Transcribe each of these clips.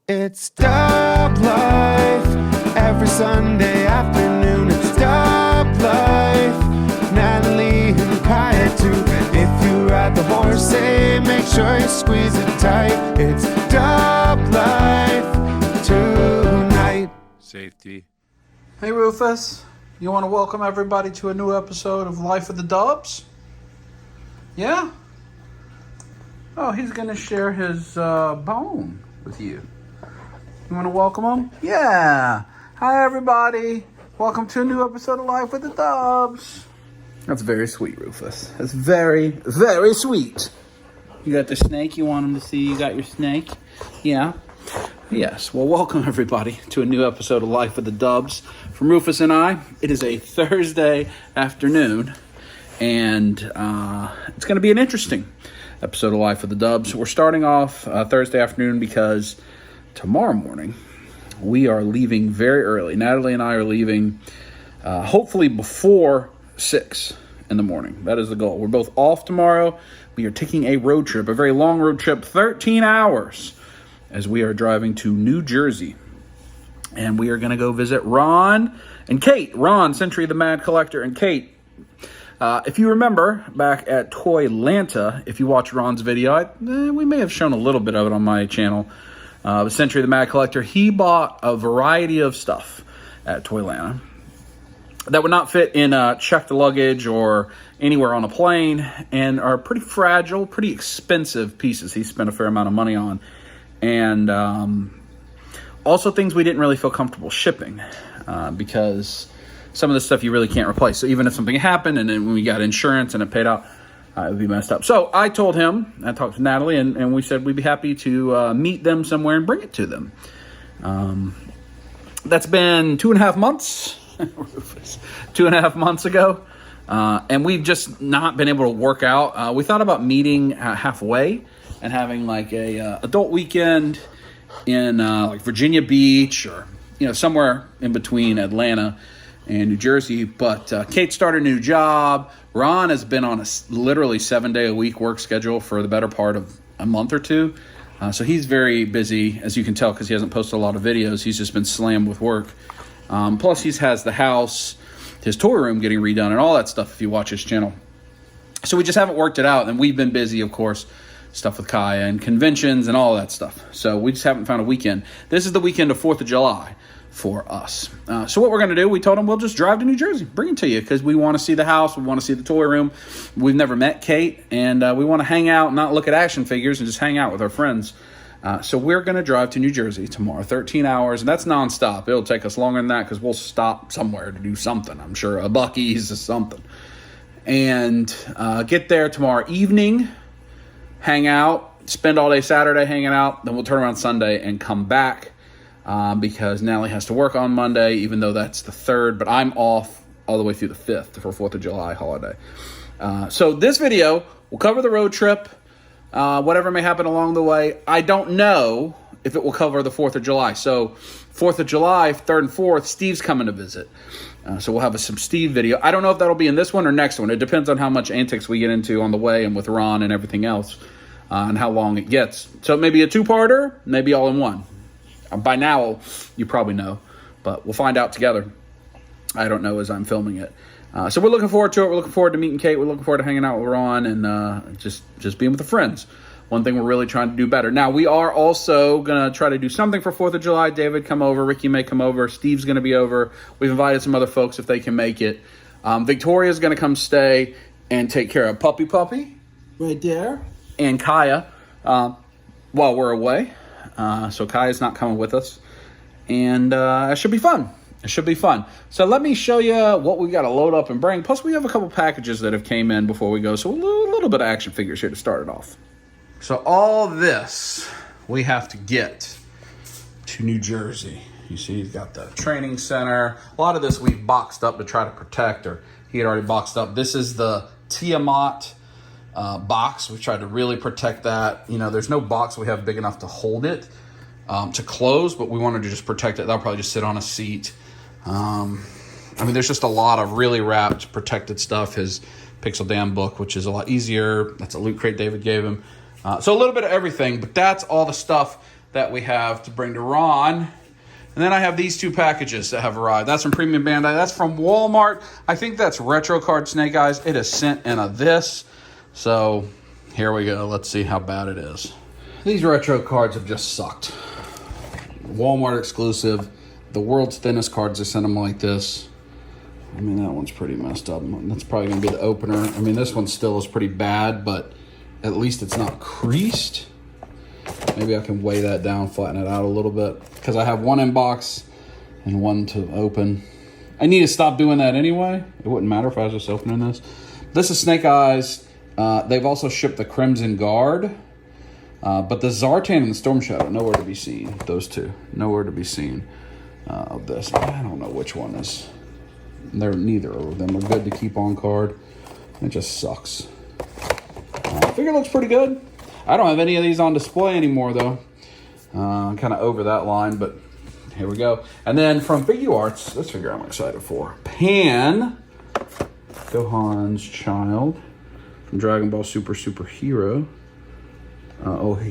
It's Dub Life, every Sunday afternoon. It's Dub Life, Natalie and Kaya too. If you ride the horse, hey, make sure you squeeze it tight. It's Dub Life tonight. Safety. Hey Rufus, you want to welcome everybody to a new episode of Life of the Dubs? Yeah? Oh, he's going to share his bone with you. You want to welcome him? Yeah. Hi, everybody. Welcome to a new episode of Life with the Dubs. That's very sweet, Rufus. That's very, very sweet. You got the snake you want him to see? You got your snake? Yeah. Yes. Well, welcome, everybody, to a new episode of Life with the Dubs. From Rufus and I, it is a Thursday afternoon, and it's going to be an interesting episode of Life with the Dubs. We're starting off Thursday afternoon because tomorrow morning we are leaving very early. Natalie and I are leaving hopefully before 6 in the morning. That is the goal. We're both off tomorrow. We are taking a road trip, a very long road trip, 13 hours, as we are driving to New Jersey. And we are going to go visit Ron and Kate. Ron, Century the Mad Collector, and Kate. If you remember back at Toylanta, if you watch Ron's video, we may have shown a little bit of it on my channel. Century the Mad Collector, he bought a variety of stuff at Toylanta that would not fit in checked luggage or anywhere on a plane, and are pretty fragile, pretty expensive pieces he spent a fair amount of money on. And also things we didn't really feel comfortable shipping because some of the stuff you really can't replace. So even if something happened and then when we got insurance and it paid out, it would be messed up. So I told him, I talked to Natalie, and we said we'd be happy to meet them somewhere and bring it to them. That's been 2.5 months, 2.5 months ago. And we've just not been able to work out. We thought about meeting halfway and having like a adult weekend in like Virginia Beach or, somewhere in between Atlanta and New Jersey. But Kate started a new job. Ron has been on a literally 7-day-a-week work schedule for the better part of a month or two. So he's very busy, as you can tell, because he hasn't posted a lot of videos. He's just been slammed with work. Plus, he has the house, his toy room getting redone, and all that stuff if you watch his channel. So we just haven't worked it out. And we've been busy, of course, stuff with Kaya and conventions and all that stuff. So we just haven't found a weekend. This is the weekend of 4th of July for us. So what we're going to do, we told him we'll just drive to New Jersey, bring it to you, because we want to see the house, we want to see the toy room. We've never met Kate, and we want to hang out, not look at action figures, and just hang out with our friends. So we're going to drive to New Jersey tomorrow, 13 hours, and that's nonstop. It'll take us longer than that because we'll stop somewhere to do something. I'm sure a Buc-ee's or something. And get there tomorrow evening, hang out, spend all day Saturday hanging out, then we'll turn around Sunday and come back. Because Natalie has to work on Monday, even though that's the 3rd, but I'm off all the way through the 5th for 4th of July holiday. So this video will cover the road trip, whatever may happen along the way. I don't know if it will cover the 4th of July. So 4th of July, 3rd and 4th, Steve's coming to visit. So we'll have some Steve video. I don't know if that'll be in this one or next one. It depends on how much antics we get into on the way and with Ron and everything else, and how long it gets. So maybe a 2-parter, maybe all in one. By now, you probably know, but we'll find out together. I don't know as I'm filming it. So we're looking forward to it. We're looking forward to meeting Kate. We're looking forward to hanging out with Ron and just being with the friends. One thing we're really trying to do better. Now, we are also going to try to do something for 4th of July. David, come over. Ricky may come over. Steve's going to be over. We've invited some other folks if they can make it. Victoria's going to come stay and take care of Puppy right there and Kaya while we're away. So Kaya's not coming with us, and it should be fun. It should be fun. So let me show you what we got to load up and bring. Plus, we have a couple packages that have came in before we go, so a little bit of action figures here to start it off. So all this we have to get to New Jersey. You see, he's got the training center. A lot of this we've boxed up to try to protect, or he had already boxed up. This is the Tiamat box. We tried to really protect that. There's no box we have big enough to hold it to close, but we wanted to just protect it. That'll probably just sit on a seat. There's just a lot of really wrapped, protected stuff. His Pixel Dam book, which is a lot easier. That's a loot crate David gave him. So a little bit of everything, but that's all the stuff that we have to bring to Ron. And then I have these 2 packages that have arrived. That's from Premium Bandai. That's from Walmart. I think that's Retro Card Snake Eyes. It is sent in a this. So here we go. Let's see how bad it is. These retro cards have just sucked. Walmart exclusive. The world's thinnest cards, they send them like this. I mean, that one's pretty messed up. That's probably going to be the opener. I mean, this one still is pretty bad, but at least it's not creased. Maybe I can weigh that down, flatten it out a little bit. Because I have one in box and one to open. I need to stop doing that anyway. It wouldn't matter if I was just opening this. This is Snake Eyes. They've also shipped the Crimson Guard. But the Zartan and the Storm Shadow, nowhere to be seen. Those 2, nowhere to be seen of this. I don't know which one is. Neither of them are good to keep on card. It just sucks. Figure looks pretty good. I don't have any of these on display anymore, though. I'm kind of over that line, but here we go. And then from Figure Arts, this figure I'm excited for. Pan, Gohan's child from Dragon Ball Super Hero.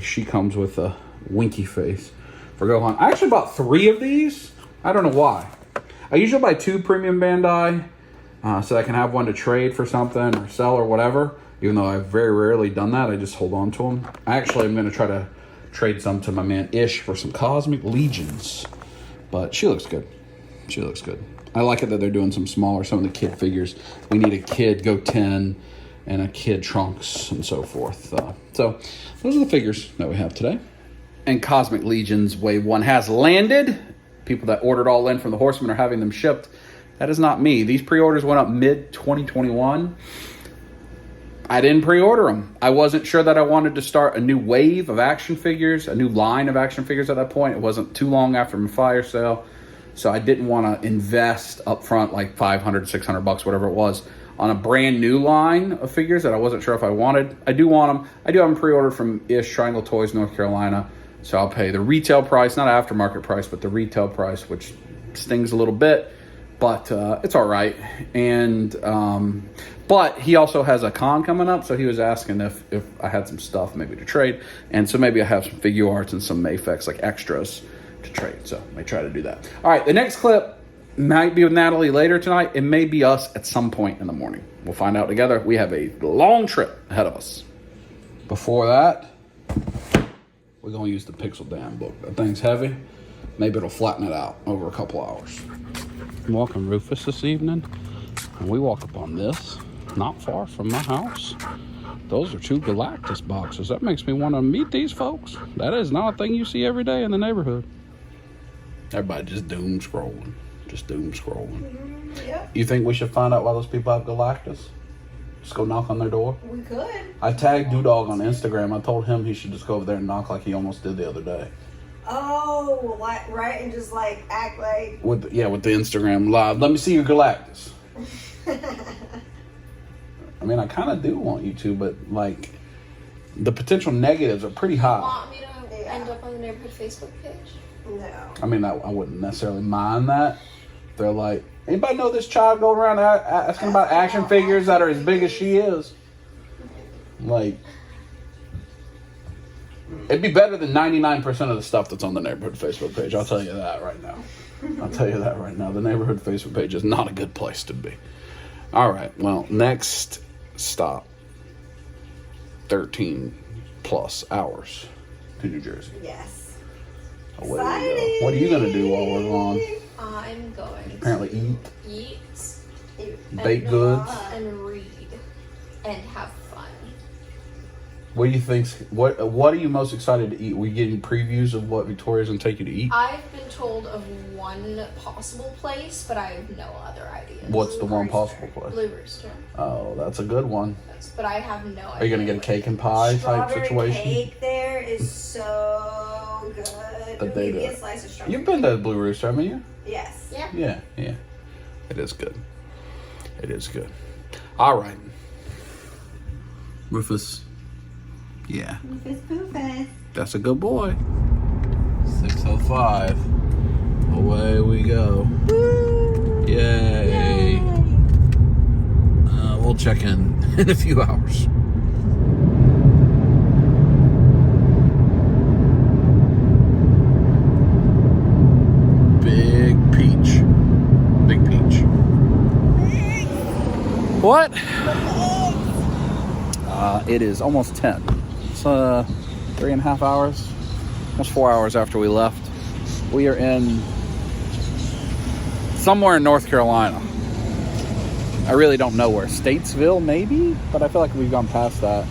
She comes with a winky face for Gohan. I actually bought 3 of these. I don't know why. I usually buy 2 Premium Bandai so I can have one to trade for something or sell or whatever. Even though I've very rarely done that, I just hold on to them. Actually, I'm going to try to trade some to my man Ish for some Cosmic Legions. But she looks good. She looks good. I like it that they're doing some smaller, some of the kid figures. We need a kid Goten and a kid Trunks and so forth. So those are the figures that we have today. And Cosmic Legions Wave 1 has landed. People that ordered all in from the Horsemen are having them shipped. That is not me. These pre-orders went up mid-2021. I didn't pre-order them. I wasn't sure that I wanted to start a new wave of action figures, a new line of action figures at that point. It wasn't too long after my fire sale. So I didn't want to invest up front like $500, $600, whatever it was, on a brand new line of figures that I wasn't sure if I wanted. I do want them. I do have them pre-ordered from Ish Triangle Toys, North Carolina. So I'll pay the retail price, not aftermarket price, but the retail price, which stings a little bit, but it's all right. And but he also has a con coming up, so he was asking if I had some stuff maybe to trade, and so maybe I have some Figure Arts and some Mayfex like extras to trade. So I may try to do that. All right, the next clip might be with Natalie later tonight. It may be us at some point in the morning. We'll find out together. We have a long trip ahead of us. Before that, we're going to use the Pixel Dam book. That thing's heavy. Maybe it'll flatten it out over a couple hours. I'm walking Rufus this evening, and we walk up on this, not far from my house. Those are 2 Galactus boxes. That makes me want to meet these folks. That is not a thing you see every day in the neighborhood. Everybody just doom scrolling. Just doom scrolling. Yep. You think we should find out why those people have Galactus? Just go knock on their door? We could. I tagged Doodog on Instagram. I told him he should just go over there and knock like he almost did the other day. Oh, like, right, and just like act like. With the Instagram live. Let me see your Galactus. I mean, I kind of do want you to, but like, the potential negatives are pretty high. Want me to end up on the neighborhood Facebook page? No. I mean, I wouldn't necessarily mind that. They're like, anybody know this child going around asking about action figures that are as big as she is? Like, it'd be better than 99% of the stuff that's on the neighborhood Facebook page. I'll tell you that right now. The neighborhood Facebook page is not a good place to be. All right, well, next stop, 13 plus hours to New Jersey. Yes. Away we go. What are you going to do while we're gone? I'm going Apparently to eat, eat, baked goods. and read, and have fun. What do you think? What are you most excited to eat? Were you getting previews of what Victoria's going to take you to eat? I've been told of one possible place, but I have no other ideas. What's the one possible place? Blue Rooster. Oh, that's a good one. But I have no idea. Are you going to get a cake and pie type Strawberry situation? cake there is so good. But they Give me do. a slice of strawberry You've been to cake. Blue Rooster, haven't you? Yes. Yeah. Yeah. It is good. It is good. All right. Rufus. Yeah. Rufus Poofus. That's a good boy. 6:05. Away we go. Woo! Yay. We'll check in a few hours. What? It is almost 10. It's 3.5 hours, almost 4 hours after we left. We are in somewhere in North Carolina. I really don't know where. Statesville, maybe? But I feel like we've gone past that.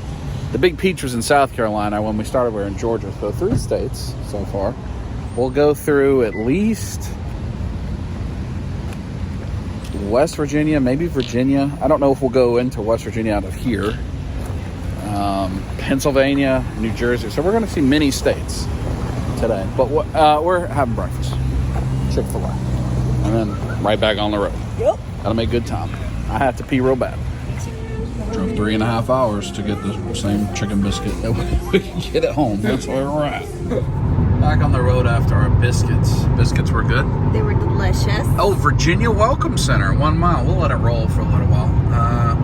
The Big Peach was in South Carolina. When we started, we were in Georgia. So 3 states so far. We'll go through at least West Virginia, maybe Virginia. I don't know if we'll go into West Virginia out of here. Pennsylvania, New Jersey. So we're going to see many states today. But we're having breakfast. Chick-fil-A. And then right back on the road. Yep. Gotta make good time. I have to pee real bad. Drove 3.5 hours to get the same chicken biscuit that we can get at home. That's where we're at. Back on the road after our biscuits. Biscuits were good. They were delicious. Oh, Virginia Welcome Center, 1 mile. We'll let it roll for a little while.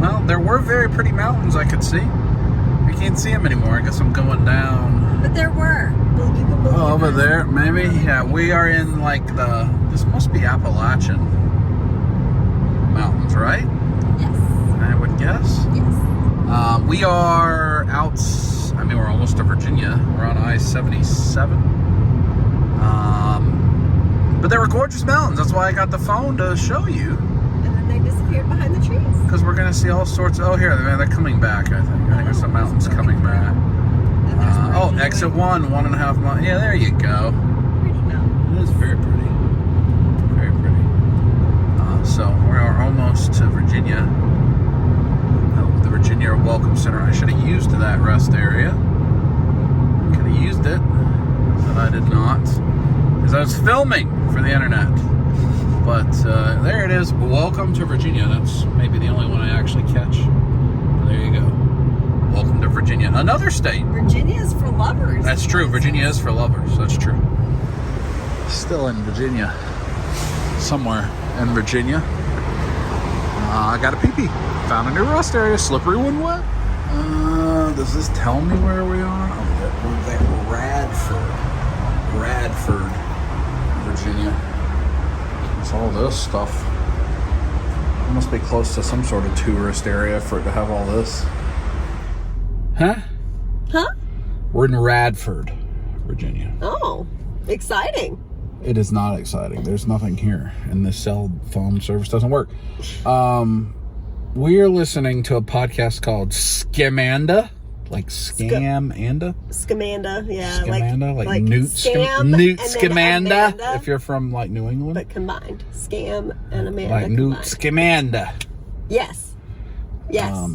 Well, there were very pretty mountains I could see. I can't see them anymore. I guess I'm going down. But there were. Well, you can believe Over there, maybe? Yeah, we are in like this must be Appalachian Mountains, right? Yes. I would guess. Yes. We are out, we're almost to Virginia. We're on I-77. But they were gorgeous mountains. That's why I got the phone to show you. And then they disappeared behind the trees. Because we're going to see all sorts. Oh, here, they're coming back, I think. I think there's some mountains coming back. Exit 1.5 miles. Yeah, there you go. Pretty mountain. It is very pretty. Very pretty. So we are almost to Virginia. The Virginia Welcome Center. I should have used that rest area. Could have used it, but I did not. Because I was filming for the internet. But there it is. Welcome to Virginia. That's maybe the only one I actually catch. There you go. Welcome to Virginia. Another state. Virginia is for lovers. That's true. Virginia is for lovers. That's true. Still in Virginia. Somewhere in Virginia. I got a pee-pee. Found a new rest area. Slippery when wet. Does this tell me where we are? Oh, we're at Radford, Virginia. It's all this stuff. It must be close to some sort of tourist area for it to have all this. Huh? Huh? We're in Radford, Virginia. Oh, exciting. It is not exciting. There's nothing here, and the cell phone service doesn't work. We're listening to a podcast called Scamanda, like Scamanda. Scamanda, yeah. Scamanda, like Newt Scamanda, if you're from like New England. But combined. Scam and Amanda Like Newt combined. Scamanda. Yes. Yes.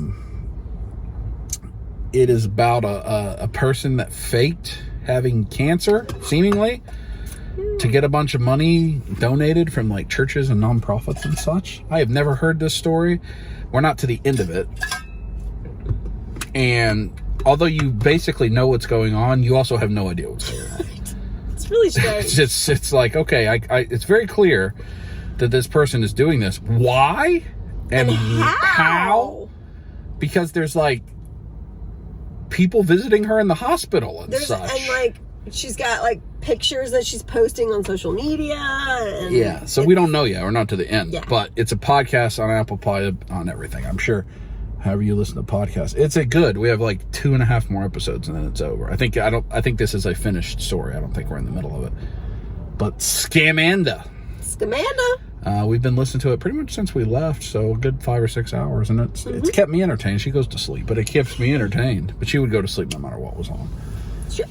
It is about a person that faked having cancer, seemingly, to get a bunch of money donated from like churches and nonprofits and such. I have never heard this story. We're not to the end of it. And although you basically know what's going on, you also have no idea what's going on. It's really strange. It's like, okay, it's very clear that this person is doing this. Why? And how? Because there's like people visiting her in the hospital and such. And like she's got like pictures that she's posting on social media. And yeah, so we don't know yet. We're not to the end. Yeah. But it's a podcast on Apple Pod, on everything. I'm sure. However you listen to podcasts, it's a good. We have like 2.5 more episodes and then it's over. I think this is a finished story. I don't think we're in the middle of it. But Scamanda. We've been listening to it pretty much since we left, so a good 5 or 6 hours, and it's kept me entertained. She goes to sleep, but it keeps me entertained. But she would go to sleep no matter what was on.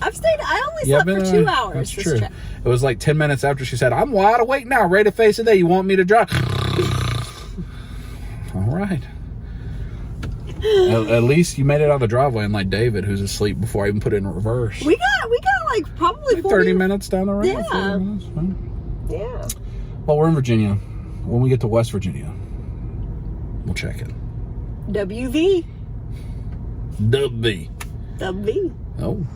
I only slept for 2 hours. That's true. Trip. It was like 10 minutes after she said, "I'm wide awake now, ready to face the day. You want me to drive?" All right. At least you made it out of the driveway, unlike David, who's asleep before I even put it in reverse. We got like probably like 30 minutes down the road. Yeah. 40 minutes, right? Yeah. Well, we're in Virginia. When we get to West Virginia, we'll check it. WV. WV. Oh.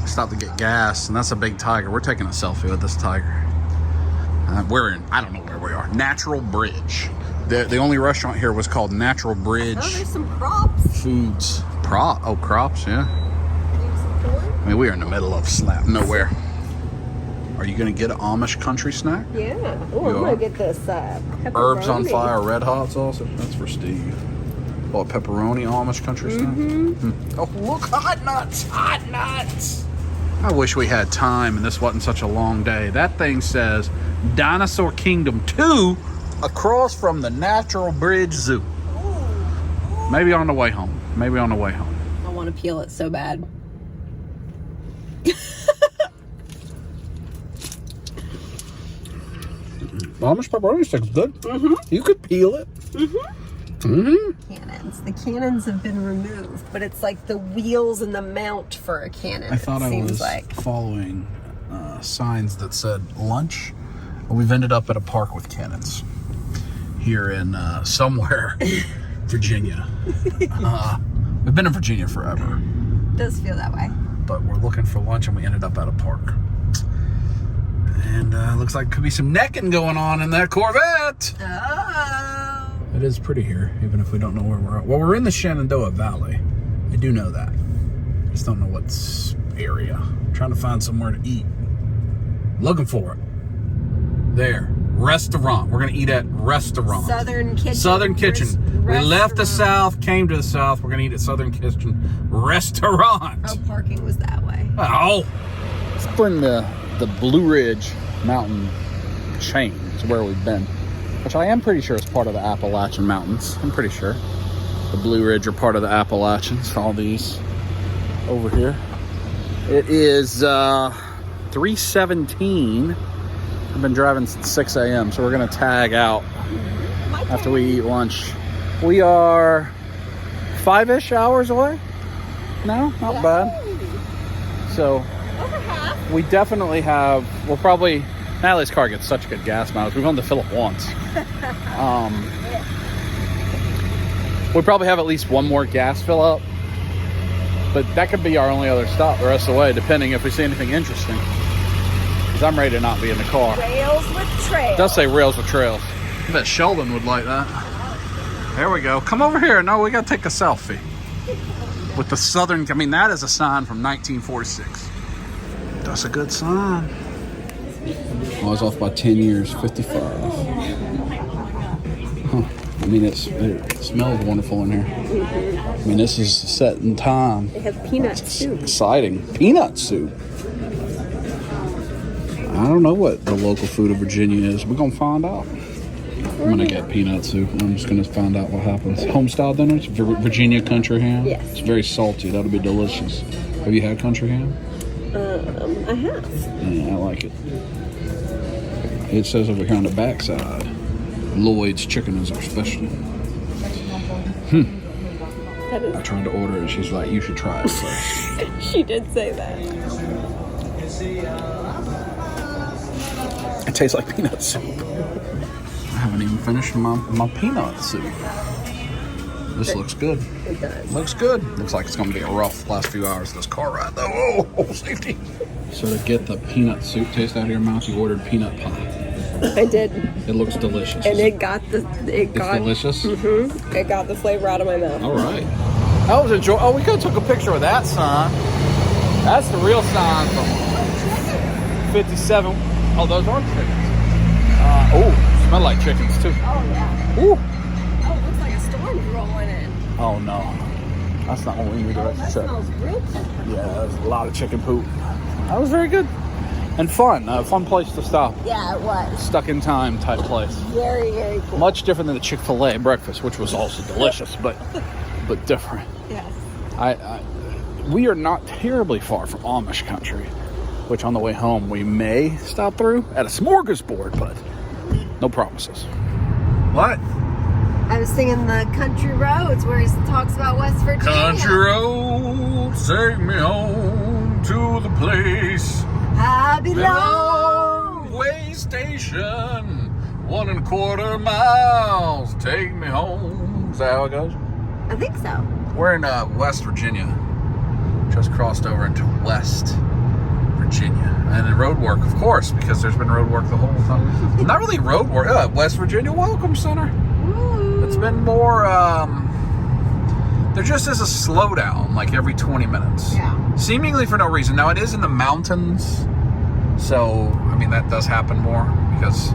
Stopped to get gas, and that's a big tiger. We're taking a selfie with this tiger. We're in, I don't know where we are. Natural Bridge. The only restaurant here was called Natural Bridge. Oh, there's some crops. Foods. Crops, yeah. I mean, we are in the middle of nowhere. Are you going to get an Amish country snack? Yeah. Oh, I'm going to get this Herbs on Fire Red Hot sauce. That's for Steve. What, pepperoni Amish country stuff? Oh, look, hot nuts, hot nuts. I wish we had time and this wasn't such a long day. That thing says Dinosaur Kingdom 2 across from the Natural Bridge Zoo. Maybe on the way home. Maybe on the way home. I want to peel it so bad. Amish pepperoni stick's good. You could peel it. Cannons. The cannons have been removed, but it's like the wheels and the mount for a cannon. I thought I was following signs that said lunch. We've ended up at a park with cannons here in somewhere, Virginia. We've been in Virginia forever. It does feel that way. But we're looking for lunch and we ended up at a park. And looks like could be some necking going on in that Corvette. Oh. It is pretty here, even if we don't know where we're at. Well, we're in the Shenandoah Valley. I do know that. Just don't know what area. I'm trying to find somewhere to eat. Looking for it. There. Restaurant. We're going to eat at restaurant. Southern Kitchen. Southern Kitchen. We left the South, came to the South. We're going to eat at Southern Kitchen Restaurant. Oh, parking was that way. Oh. Let's bring the Blue Ridge Mountain chain is where we've been. Which I am pretty sure is part of the Appalachian Mountains. I'm pretty sure. The Blue Ridge are part of the Appalachians. All these over here. It is 3:17. I've been driving since 6 a.m. So we're going to tag out after we eat lunch. We are 5-ish hours away. No, not bad. So Over half. we definitely have, we'll probably, Natalie's car gets such good gas mileage. We've only to fill it once. We probably have at least one more gas fill up. But that could be our only other stop the rest of the way, depending if we see anything interesting. Because I'm ready to not be in the car. Rails with trails. It does say rails with trails. I bet Sheldon would like that. There we go. Come over here. No, we got to take a selfie. With the Southern, I mean, that is a sign from 1946. That's a good sign. I was off by 10 years, 55. Huh. I mean, it smells wonderful in here. I mean, this is set in time. They have peanut soup. Exciting. Peanut soup. I don't know what the local food of Virginia is. We're going to find out. I'm going to get peanut soup. I'm just going to find out what happens. Homestyle dinners, Virginia country ham. Yes. It's very salty. That'll be delicious. Have you had country ham? I have. Yeah, I like it. It says over here on the backside, Lloyd's chicken is our specialty. I tried to order it and she's like, you should try it first. She did say that. It tastes like peanut soup. I haven't even finished my peanut soup. This looks good. It does. Looks good. Looks like it's going to be a rough last few hours of this car ride, though. Oh, safety. So to get the peanut soup taste out of your mouth, you ordered peanut pie. I did. It looks delicious. And it got the... It's delicious? Mm-hmm. It got the flavor out of my mouth. All right. That was enjoy. Oh, we could have took a picture of that sign. That's the real sign from 57. Oh, those are chickens. Smell like chickens, too. Oh, yeah. Ooh. Oh, it looks like a storm's rolling in. Oh, no. That's not what we need to That check. smells real good. Yeah, there's a lot of chicken poop. That was very good. And fun. A fun place to stop. Yeah, it was. Stuck in time type place. Very, very cool. Much different than the Chick-fil-A breakfast, which was also delicious, but different. Yes. We are not terribly far from Amish country, which on the way home we may stop through at a smorgasbord, but no promises. What? I was singing the Country Roads where he talks about West Virginia. Country roads, take me home to the place. I belong. Way station, 1 1/4 miles, take me home. Is that how it goes? I think so. We're in West Virginia. Just crossed over into West Virginia. And then road work, of course, because there's been road work the whole time. Not really road work. West Virginia Welcome Center. Ooh. It's been more, there just is a slowdown like every 20 minutes. Yeah. Seemingly for no reason. Now, it is in the mountains. So, I mean, that does happen more because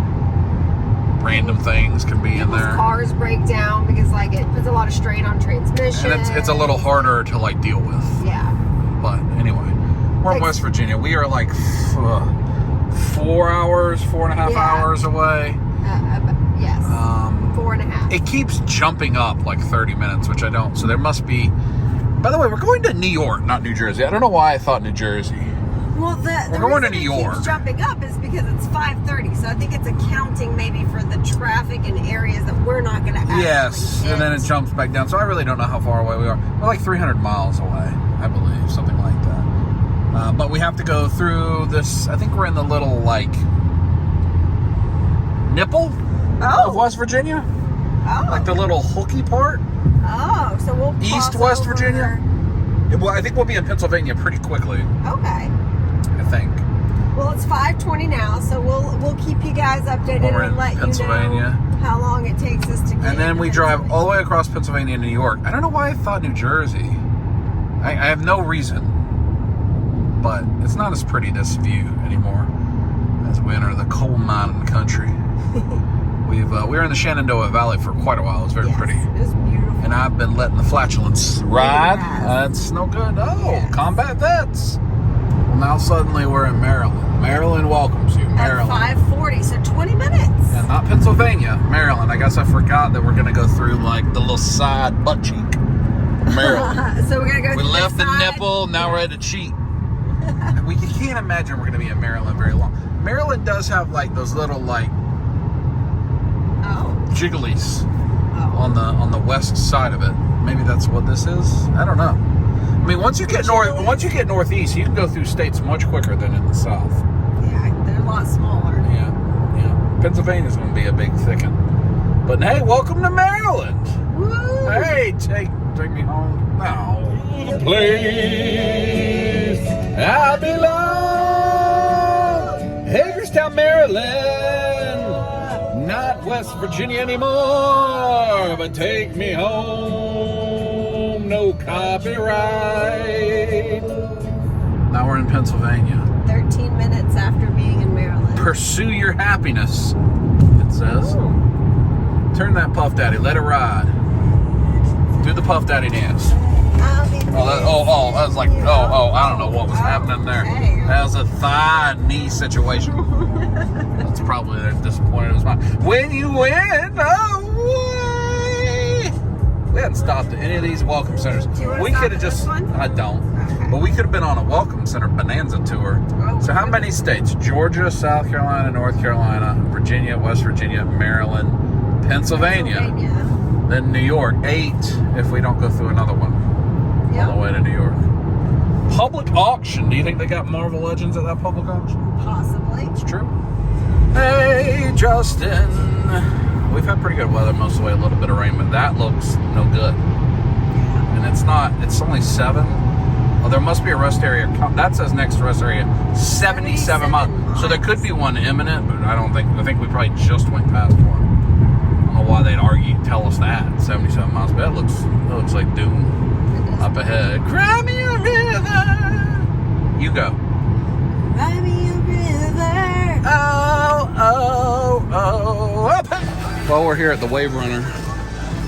random things can be in People's there. cars break down because like it puts a lot of strain on transmission. And it's a little harder to like deal with. Yeah. But anyway, we're in West Virginia. We are like 4 hours, 4.5 hours away. Yes. 4.5. It keeps jumping up like 30 minutes, which I don't. So there must be. By the way, we're going to New York, not New Jersey. I don't know why I thought New Jersey. Well, we're going to New York. Keeps jumping up is because it's 5:30, so I think it's accounting maybe for the traffic in areas that we're not going to actually Yes, hit. and then it jumps back down. So I really don't know how far away we are. We're like 300 miles away, I believe, something like that. But we have to go through this. I think we're in the little like nipple of West Virginia, like the little hooky part. Oh, so we'll East cross West over. Virginia. Well, I think we'll be in Pennsylvania pretty quickly. Okay. I think. Well, it's 5:20 now, so we'll keep you guys updated We're and in let Pennsylvania. you know how long it takes us to get. And then we into drive Pennsylvania. all the way across Pennsylvania to New York. I don't know why I thought New Jersey. I have no reason. But it's not as pretty, this view, anymore as we enter the coal mining country. We were in the Shenandoah Valley for quite a while. It was very pretty. It was beautiful. And I've been letting the flatulence ride. That's no good. Oh, Yes. combat vets. Well, now suddenly we're in Maryland. Maryland welcomes you. Maryland. At 5:40, so 20 minutes. And not Pennsylvania, Maryland. I guess I forgot that we're going to go through like the little side butt cheek. Maryland. So we're gonna go. We through left the side. nipple, now we're at the cheek. We can't imagine we're going to be in Maryland very long. Maryland does have like those little like Oh. jigglies Oh. on the west side of it. Maybe that's what this is. I don't know. I mean, once you get northeast, you can go through states much quicker than in the south. Yeah, they're a lot smaller. Yeah. Pennsylvania's going to be a big thicket. But hey, welcome to Maryland. Woo! Hey, take me home. No. The place I belong. Hagerstown, Maryland. Not West Virginia anymore. But take me home. No copyright. Now we're in Pennsylvania. 13 minutes after being in Maryland. Pursue your happiness, it says. Turn that Puff Daddy. Let it ride. Do the Puff Daddy dance. I was like, I don't know what was happening there. Okay. That was a thigh knee situation. That's probably they're disappointed it was mine. When you win away. We hadn't stopped at any of these welcome centers. Do you want to We stop could have at this just, one? I don't. Okay. But we could have been on a welcome center bonanza tour. Oh, So how many states? Georgia, South Carolina, North Carolina, Virginia, West Virginia, Maryland, Pennsylvania. Then New York, 8 if we don't go through another one Yep. all the way to New York. Public auction. Do you think they got Marvel Legends at that public auction? Possibly. It's true. Hey, Justin. We've had pretty good weather most of the way, a little bit of rain, but that looks no good. And it's only 7. Oh, there must be a rest area. That says next rest area, 77 miles. So there could be one imminent, but I think we probably just went past one. I don't know why they'd tell us that, 77 miles, but it looks like doom up ahead. Cry me a river. You go. Cry me a river. Oh. Up. Well, we're here at the Wave Runner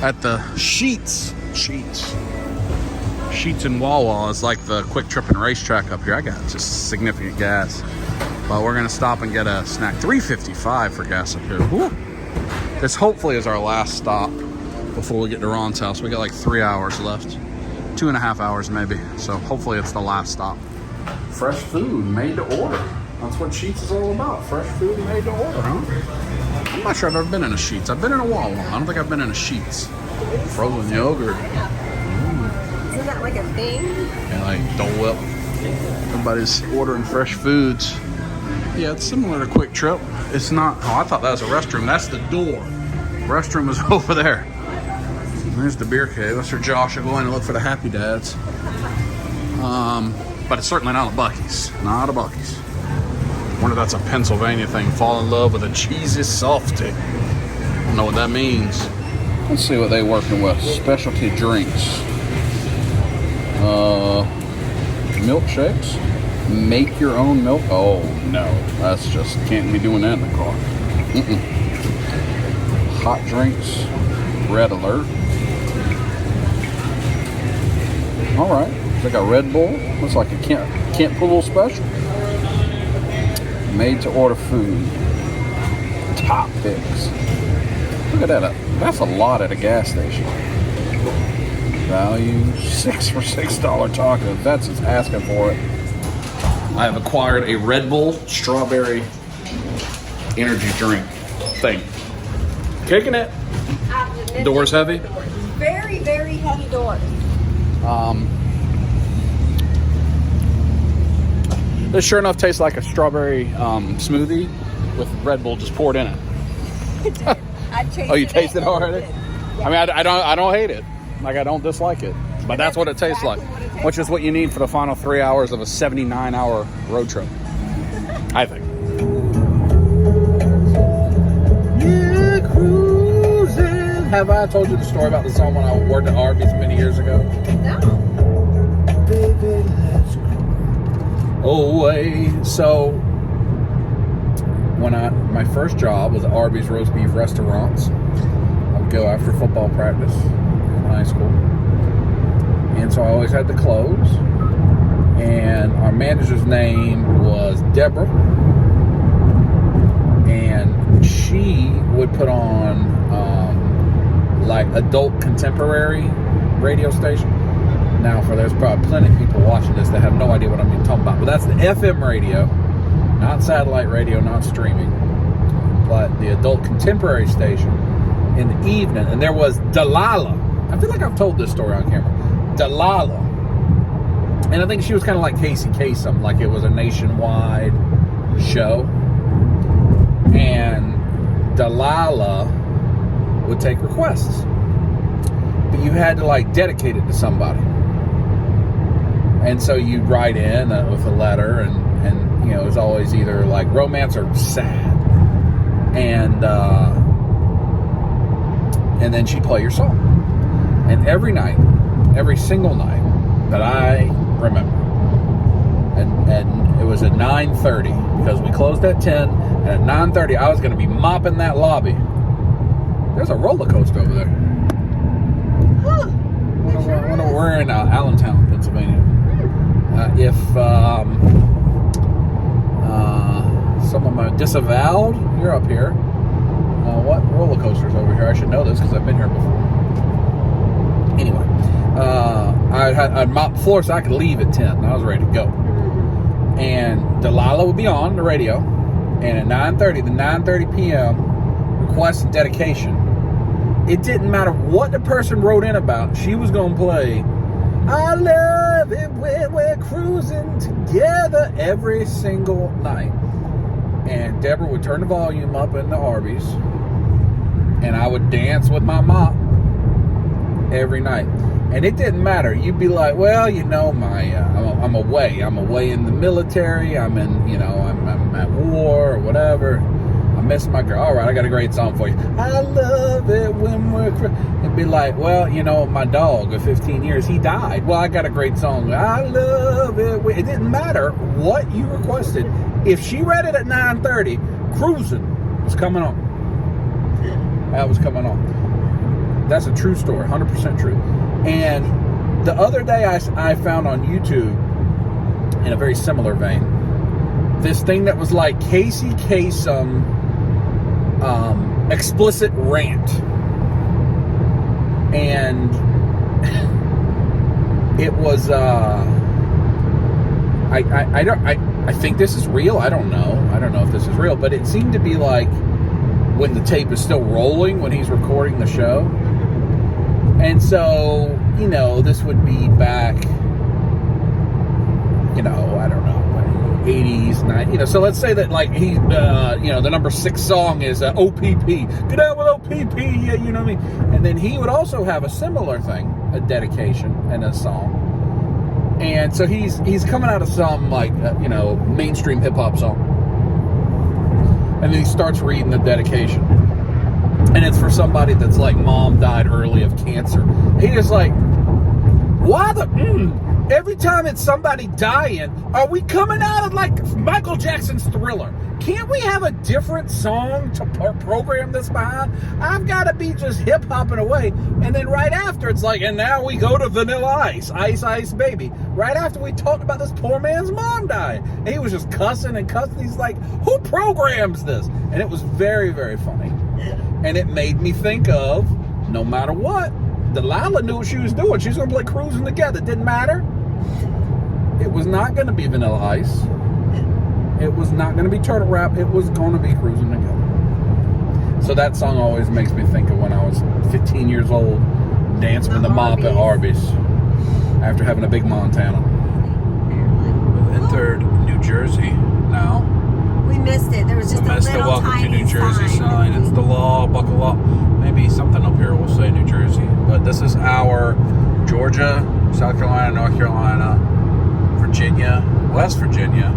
at the Sheetz and Wawa is like the quick trip and racetrack up here. I got just significant gas, but we're gonna stop and get a snack. $3.55 for gas up here. Woo. This hopefully is our last stop before we get to Ron's house. We got like 3 hours left, 2.5 hours maybe. So hopefully it's the last stop. Fresh food made to order. That's what Sheetz is all about. Fresh food made to order, huh? I'm not sure I've ever been in a Sheetz. I've been in a Wawa. I don't think I've been in a Sheetz. Frozen yogurt. Isn't that like a thing? And like Dole Whip. Everybody's ordering fresh foods. Yeah, it's similar to Quick Trip. It's not. Oh, I thought that was a restroom. That's the door. Restroom is over there. There's the beer cave. That's where Josh will go in and look for the Happy Dads. But it's certainly not a Buc-ee's. Not a Buc-ee's. Wonder if that's a Pennsylvania thing. Fall in love with a cheesy softy. I don't know what that means. Let's see what they're working with. Specialty drinks. Milkshakes. Make your own milk. Oh no, that's just can't be doing that in the car. hot drinks, red alert. All right, they got Red Bull. Looks like a Camp Pool special. Made to order food. Top picks. Look at that. That's a lot at a gas station. Value $6 for $6 tacos. That's just asking for it. I have acquired a Red Bull strawberry energy drink thing. Kicking it. Doors heavy. Very, very heavy doors. This sure enough tastes like a strawberry smoothie with Red Bull just poured in it. Oh, you tasted it already? Yeah. I mean, I don't hate it. Like, I don't dislike it. But that's what it tastes like. Which is what you need for the final 3 hours of a 79-hour road trip. I think. Yeah, cruising. Have I told you the story about the song when I worked at Arby's many years ago? No. Baby, let's go away. So, when my first job was at Arby's roast beef restaurants, I would go after football practice in high school. And so I always had to close. And our manager's name was Deborah. And she would put on like adult contemporary radio station. Now, there's probably plenty of people watching this that have no idea what I'm even talking about. But that's the FM radio, not satellite radio, not streaming. But the adult contemporary station in the evening. And there was Delilah. I feel like I've told this story on camera. Delilah. And I think she was kind of like Casey Kasem, like it was a nationwide show. And Delilah would take requests. But you had to like dedicate it to somebody. And so you'd write in with a letter, and you know, it was always either like romance or sad. And then she'd play your song. And every night, every single night that I remember, and it was at 9:30 because we closed at 10, and at 9:30 I was going to be mopping that lobby. There's a roller coaster over there. We're in Allentown, Pennsylvania. If some of my disavowed, you're up here. What roller coaster's over here? I should know this because I've been here before. Anyway, I'd mop the floor so I could leave at 10. And I was ready to go. And Delilah would be on the radio, and at 9:30 to 9:30 p.m. request and dedication. It didn't matter what the person wrote in about. She was going to play I Love It When We're Cruising Together every single night. And Deborah would turn the volume up in the Arby's, and I would dance with my mop every night. And it didn't matter. You'd be like, well, you know, I'm away. I'm away in the military. I'm in, you know, I'm at war or whatever. I miss my girl. All right, I got a great song for you. I love it when we're... It'd be like, well, you know, my dog of 15 years, he died. Well, I got a great song. I love it. It didn't matter what you requested. If she read it at 9:30, Cruising was coming on. That was coming on. That's a true story, 100% true. And the other day I found on YouTube, in a very similar vein, this thing that was like Casey Kasem explicit rant. And it was I think this is real. I don't know if this is real, but it seemed to be like when the tape is still rolling when he's recording the show. And so, you know, this would be back, you know, I don't know, 80s, 90s, you know, so let's say that like he, you know, the number 6 song is OPP, get out with OPP, yeah, you know what I mean? And then he would also have a similar thing, a dedication and a song. And so he's coming out of some like, you know, mainstream hip hop song. And then he starts reading the dedication. And it's for somebody that's like, mom died early of cancer. He just like, why the Every time it's somebody dying, are we coming out of like Michael Jackson's Thriller? Can't we have a different song to program this behind? I've got to be just hip-hopping away. And then right after, it's like, and now we go to Vanilla Ice, Ice Ice Baby. Right after we talked about this poor man's mom dying. And he was just cussing and cussing. He's like, who programs this? And it was very, very funny. And it made me think of, no matter what, Delilah knew what she was doing. She was going to play Cruising Together. It didn't matter. It was not going to be Vanilla Ice. It was not going to be Turtle Rap. It was going to be Cruising Together. So that song always makes me think of when I was 15 years old, dancing with the mop at Arby's after having a big Montana. We've entered New Jersey now. We missed it. There was just a Missed the little welcome to tiny New Jersey sign. It's the law. Buckle up. Maybe something up here will say New Jersey. But this is our Georgia, South Carolina, North Carolina, Virginia, West Virginia,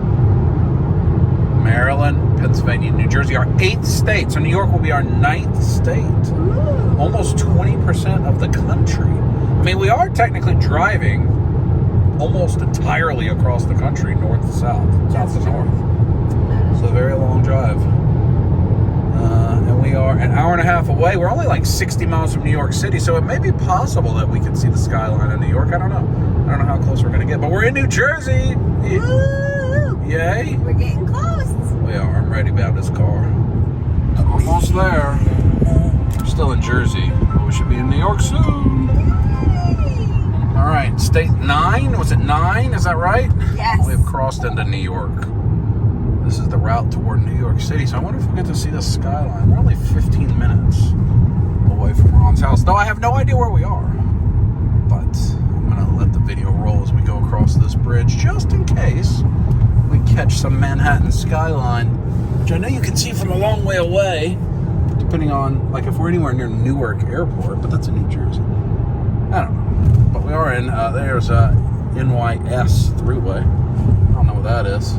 Maryland, Pennsylvania, New Jersey, our 8th state. So New York will be our 9th state. Ooh. Almost 20% of the country. I mean, we are technically driving almost entirely across the country, north to south, south to north. It's a very long drive. And we are an hour and a half away. We're only like 60 miles from New York City, so it may be possible that we can see the skyline of New York. I don't know. I don't know how close we're going to get, but we're in New Jersey. Woo! Yay. We're getting close. We are. I'm ready about this car. Almost there. We're still in Jersey, but we should be in New York soon. All right, state 9. Was it 9? Is that right? Yes. We've crossed into New York. This is the route toward New York City, so I wonder if we get to see the skyline. We're only 15 minutes away from Ron's house, though I have no idea where we are. But I'm going to let the video roll as we go across this bridge, just in case we catch some Manhattan skyline, which I know you can see from a long way away, depending on, like, if we're anywhere near Newark Airport, but that's in New Jersey. I don't know. But we are in, there's NYS Thruway. I don't know what that is.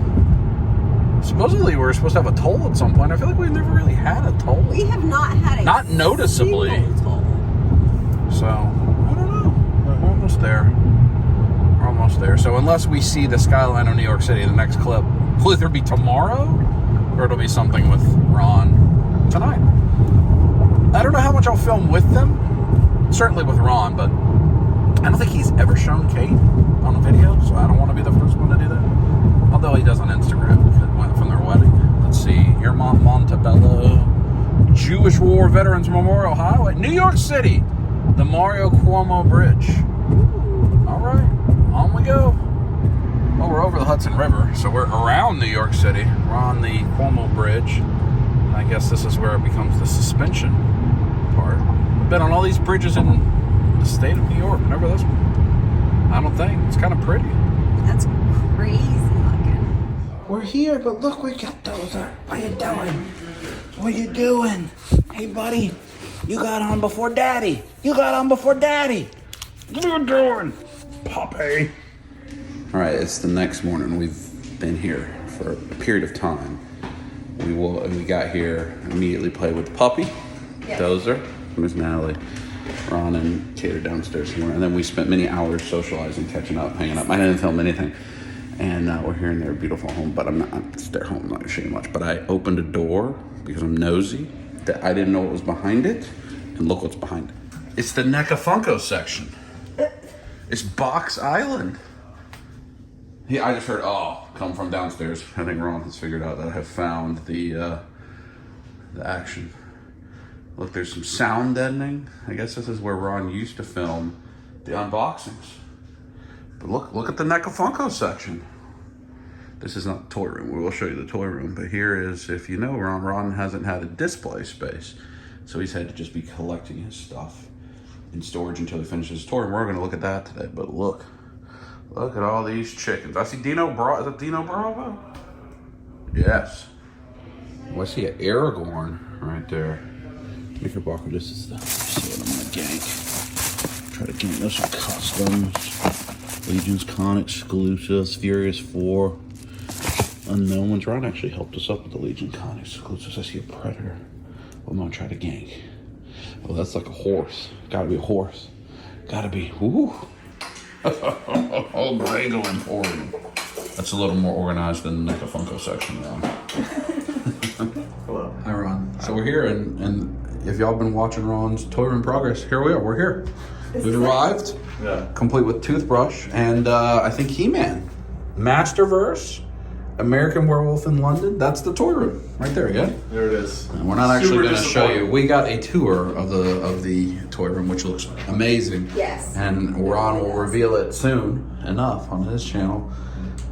Supposedly we're supposed to have a toll at some point. I feel like we've never really had a toll. We have not had a Not noticeably. single toll. So, I don't know. But we're almost there. We're almost there. So unless we see the skyline of New York City, the next clip will either be tomorrow or it'll be something with Ron tonight. I don't know how much I'll film with them. Certainly with Ron, but I don't think he's ever shown Kate on a video, so I don't want to be the first one to do that. Although he does on Instagram. It went from their wedding. Let's see. Yermont Montebello Jewish War Veterans Memorial Highway. New York City. The Mario Cuomo Bridge. All right. On we go. Well, we're over the Hudson River, so we're around New York City. We're on the Cuomo Bridge. And I guess this is where it becomes the suspension part. I've been on all these bridges in the state of New York. Never this one. I don't think. It's kind of pretty. That's crazy looking. We're here, but look, we got Dozer. What you doing? What you doing? Hey, buddy, you got on before Daddy. You got on before Daddy. What are you doing, Poppy? All right, it's the next morning. We've been here for a period of time. We got here, immediately played with the puppy, Dozer, Miss Natalie, Ron, and Kate are downstairs somewhere. And then we spent many hours socializing, catching up, hanging up. I didn't film anything. And we're here in their beautiful home, but it's their home, I'm not gonna show you much. But I opened a door because I'm nosy, that I didn't know what was behind it. And look what's behind it. It's the NECA Funko section. It's Box Island. I just heard, come from downstairs. I think Ron has figured out that I have found the action. Look, there's some sound deadening. I guess this is where Ron used to film the unboxings. But look at the NECA Funko section. This is not the toy room. We will show you the toy room. But here is, if you know Ron hasn't had a display space. So he's had to just be collecting his stuff in storage until he finishes his toy room. We're going to look at that today. But look at all these chickens. I see Dino Bravo. Is that Dino Bravo? Yes. Oh, I see an Aragorn right there. Knickerbocker, this is the, see what I'm going to gank. Try to gank those some customs. Legion's Con exclusives, Furious 4, unknown ones. Ron actually helped us up with the Legion Con exclusives. I see a Predator. What am I gonna try to gank? Oh, that's like a horse. Gotta be a horse. Gotta be. Ooh. Oh, Bagel Emporium. That's a little more organized than the Funko section now. Hello. Hi, Ron. So we're here, and if y'all been watching Ron's Toy Room Progress, here we are. We're here. We've arrived, complete with toothbrush, and I think He-Man, Masterverse, American Werewolf in London. That's the toy room right there. Yeah. There it is. And we're not actually going to show you. We got a tour of the toy room, which looks amazing. Yes. And Ron will reveal it soon enough on his channel.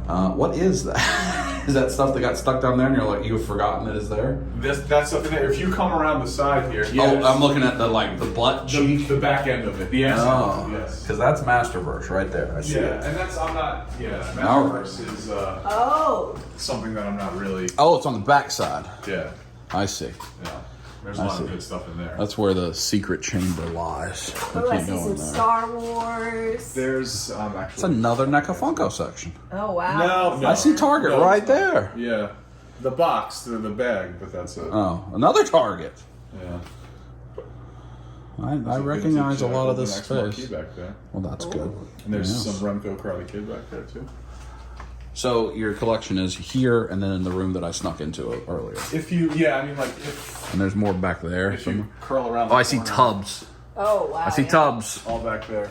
What is that? Is that stuff that got stuck down there and you've forgotten it is there? That's something that if you come around the side here. Yes. Oh, I'm looking at the butt cheek. The back end of it. The ass end. Yes. Because that's Masterverse right there. I see it. And that's Masterverse is something that I'm not really. Oh, it's on the back side. Yeah. I see. Yeah. There's a lot of good stuff in there. That's where the secret chamber lies. Oh, I see some Star Wars. There's actually. It's another NECA Funko section. Oh, wow. No. I see Target right there. Yeah. The box through the bag, but that's it. Oh, another Target. Yeah. I recognize a lot of this space. space. Back there. Well, that's good. And there's some Remco Karate Kid back there too. So your collection is here, and then in the room that I snuck into earlier. And there's more back there. If you curl around. Oh, I see tubs. Oh, wow. I see tubs. All back there.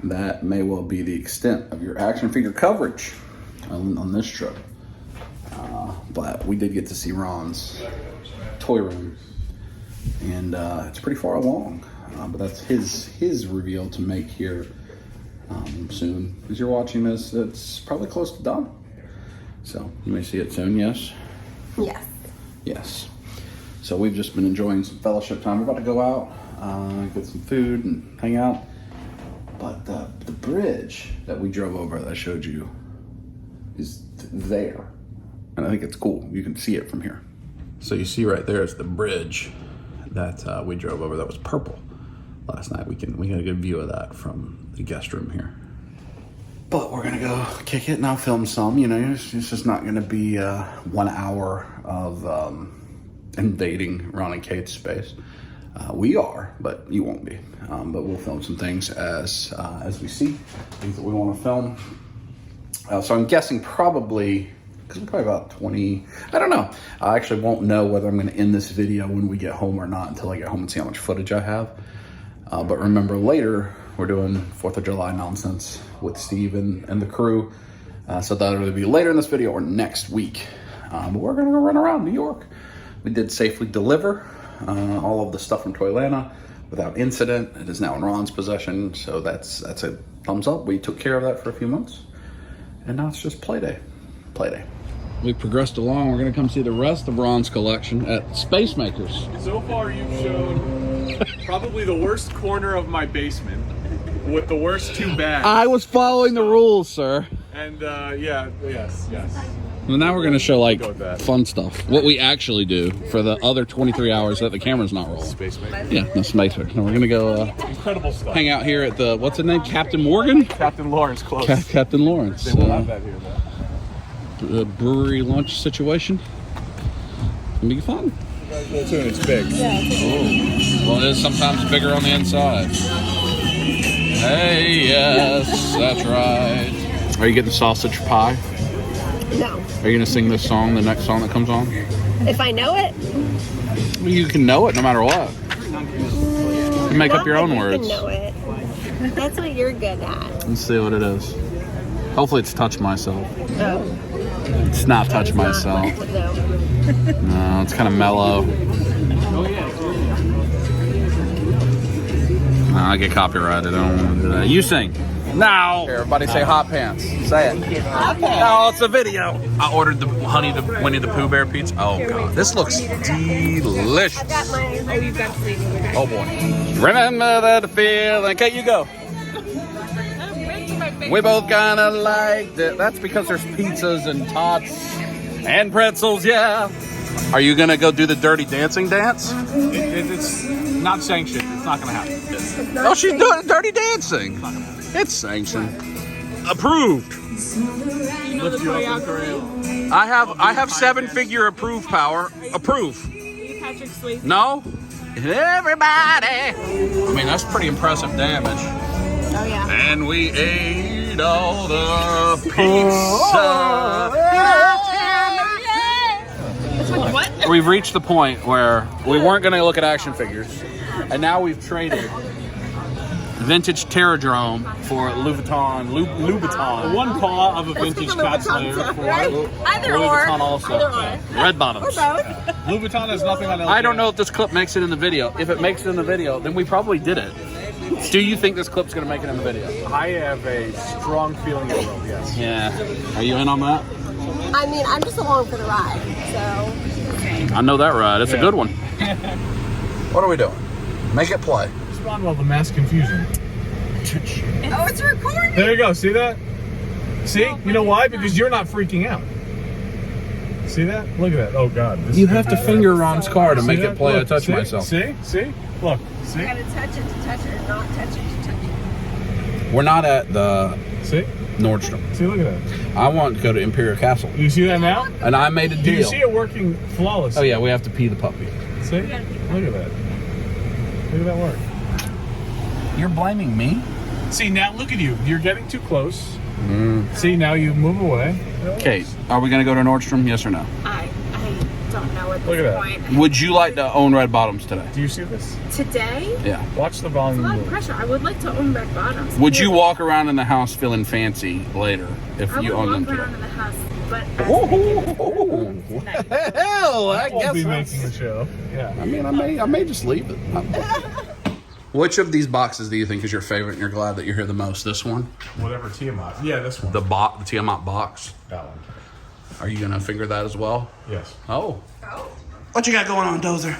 That may well be the extent of your action figure coverage on this trip. But we did get to see Ron's toy room, and it's pretty far along. But that's his reveal to make here soon. As you're watching this, it's probably close to done. So you may see it soon. Yes. Yes. Yes. So we've just been enjoying some fellowship time. We're about to go out, get some food, and hang out. But the bridge that we drove over that I showed you is there. And I think it's cool. You can see it from here. So you see right there is the bridge that we drove over that was purple last night. We got a good view of that from the guest room here. But we're gonna go kick it and I'll film some. It's just not gonna be 1 hour of invading Ron and Kate's space. We are, but you won't be. But we'll film some things as we see things that we want to film. So I'm guessing probably about 20. I don't know. I actually won't know whether I'm going to end this video when we get home or not until I get home and see how much footage I have. But remember, later we're doing 4th of July nonsense with Steve and the crew. So that'll either be later in this video or next week. But we're going to go run around New York. We did safely deliver all of the stuff from Toylanta without incident. It is now in Ron's possession, so that's a thumbs up. We took care of that for a few months, and now it's just play day. We progressed along. We're going to come see the rest of Ron's collection at Space Makers. So far, you've shown probably the worst corner of my basement with the worst 2 bags. I was following the rules, sir. And yes. Well, now we're going to show fun stuff. What we actually do for the other 23 hours that the camera's not rolling. Space Maker. Yeah, the Space Maker. Now we're going to go incredible stuff. Hang out here at the, what's the name? Captain Morgan? Captain Lawrence, close. Captain Lawrence. They will have that here, though. The brewery lunch situation. It's gonna be fun. Well, too, it's big. Well, it is sometimes bigger on the inside. Hey, yes, that's right. Are you getting sausage pie? No. Are you gonna sing this song, the next song that comes on? If I know it. Well, you can know it no matter what. You can make up your own words. You can know it. That's what you're good at. Let's see what it is. Hopefully it's Touch Myself. Oh. It's not Touch Myself. No, it's kind of mellow. No, I get copyrighted. I don't want to do that. You sing. Now. Here, everybody say Hot Pants. Say it. Hot Pants. No, it's a video. I ordered the Winnie the Pooh Bear pizza. Oh, God. This looks delicious. I've got mine. Oh, you've got sleep. Oh, boy. Remember that feeling. Okay, you go. We both kind of liked it. That's because there's pizzas and tots and pretzels, yeah. Are you going to go do the Dirty Dancing dance? It's not sanctioned. It's not going to happen. Oh, she's doing Dirty Dancing. It's sanctioned. Approved. Lift you up in the I have 7-figure approve power. Approve. Patrick Swayze. No? Everybody. I mean, that's pretty impressive damage. Oh, yeah. And we ate eat all the pizza. We've reached the point where we weren't going to look at action figures, and now we've traded vintage Terradrome for Louboutin. One paw of a vintage cat slayer for Either Louis or. Vuitton also. Red bottoms. Louis Vuitton has nothing on LJ. I don't know if this clip makes it in the video. If it makes it in the video, then we probably did it. Do you think this clip's going to make it in the video? I have a strong feeling it will, yes. Yeah. Are you in on that? I mean, I'm just along for the ride, so. I know that ride. It's a good one. What are we doing? Make it play. Respond well to mass confusion. Oh, it's recording. There you go. See that? See? You know why? Because you're not freaking out. See that? Look at that. Oh, God. This You is have to gonna be finger bad. Ron's car to See make that? it play. I Look, touch see? myself. See? See? Look. See? You gotta touch it to touch it, or not touch it to touch it. We're not at the See? Nordstrom. See? Look at that. I want to go to Imperial Castle. You see that now? And I made a Do you deal. see it working flawlessly? Oh, yeah. We have to pee the puppy. See? Look at that. Look at that work. You're blaming me? See, now look at you. You're getting too close. See, now you move away. Kate, are we going to go to Nordstrom? Yes or no? I don't know at Look at this that. point. Would you like to own red bottoms today? Do you see this? Today, Yeah. Watch the volume a lot of move. pressure. I would like to own red bottoms. Would you walk around in the house feeling fancy later if I would you own them walk around today? in the house, but Hell, I Won't be making the show. Yeah. I mean, I may just leave it. Which of these boxes do you think is your favorite and you're glad that you're here the most? This one? Whatever Tiamat. Yeah, this one. The Tiamat box? That one. Are you going to finger that as well? Yes. Oh. What you got going on, Dozer?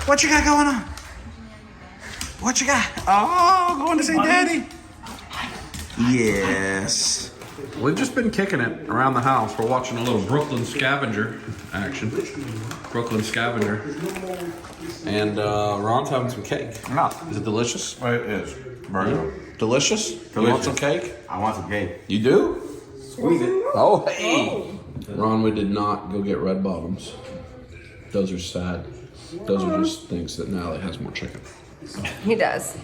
What you got going on? What you got? Oh, going to see Daddy? Yes. We've just been kicking it around the house. We're watching a little Brooklyn Scavenger action. Brooklyn Scavenger. And Ron's having some cake. No. Is it delicious? It is. Very good. Delicious? You want some cake? I want some cake. You do? Squeeze it. Oh, hey! Ron, we did not go get red bottoms. Those are sad. Those are just thinks that Natalie has more chicken. He does,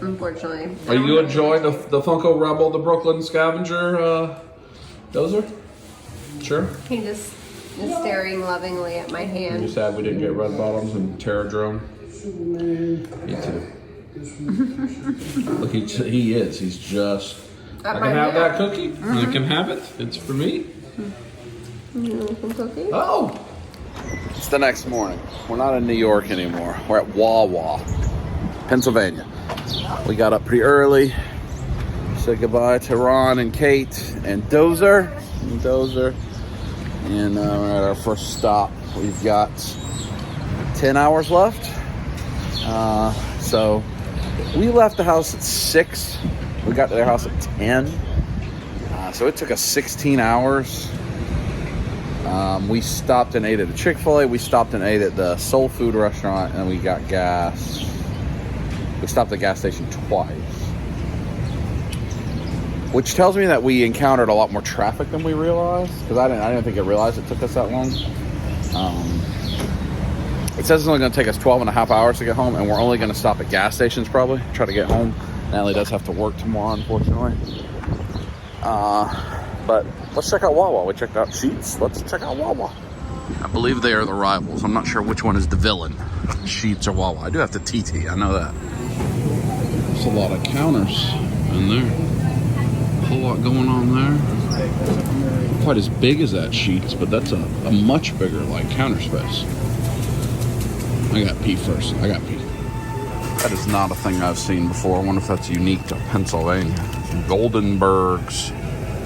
unfortunately. Are you enjoying the Funko Rebel, the Brooklyn Scavenger, Dozer? Sure. He just is staring lovingly at my You hand. sad we didn't get red bottoms and Terradrome? Me too. Look, he is. He's just. I can have that cookie. You can have it. It's for me. Cookie? Oh! It's the next morning. We're not in New York anymore. We're at Wawa, Pennsylvania. We got up pretty early. Said goodbye to Ron and Kate and Dozer. And we're at our first stop. We've got 10 hours left. So we left the house at 6. We got to their house at 10. So it took us 16 hours. We stopped and ate at a Chick-fil-A. We stopped and ate at the Soul Food restaurant, and we got gas. We stopped at the gas station twice, which tells me that we encountered a lot more traffic than we realized. Because I didn't think I realized it took us that long. It says it's only going to take us 12 and a half hours to get home, and we're only going to stop at gas stations probably. Try to get home. Natalie does have to work tomorrow, unfortunately. But let's check out Wawa. We checked out Sheetz. Let's check out Wawa. I believe they are the rivals. I'm not sure which one is the villain. Sheetz or Wawa. I do have to TT. I know that. There's a lot of counters in there. A whole lot going on there. Not quite as big as that Sheetz, but that's a much bigger counter space. I got pee first. I got pee. That is not a thing I've seen before. I wonder if that's unique to Pennsylvania. Goldenberg's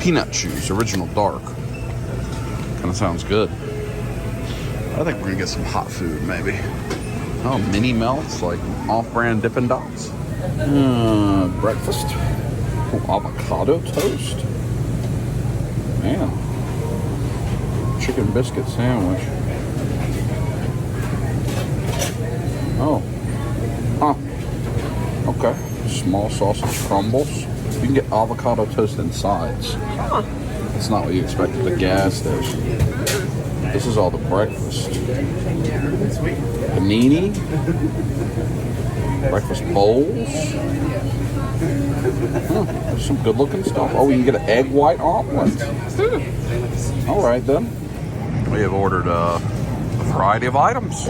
peanut chews, original dark. Kind of sounds good. I think we're gonna get some hot food, maybe. Oh, mini melts, like off-brand Dippin' Dots. Breakfast. Oh, avocado toast. Man. Chicken biscuit sandwich. Oh. Huh. Okay. Small sausage crumbles. You can get avocado toast in sides. That's not what you expect at the gas station. This is all the breakfast. The panini, breakfast bowls. There's some good looking stuff. Oh, we can get an egg white omelet. All right then. We have ordered a variety of items,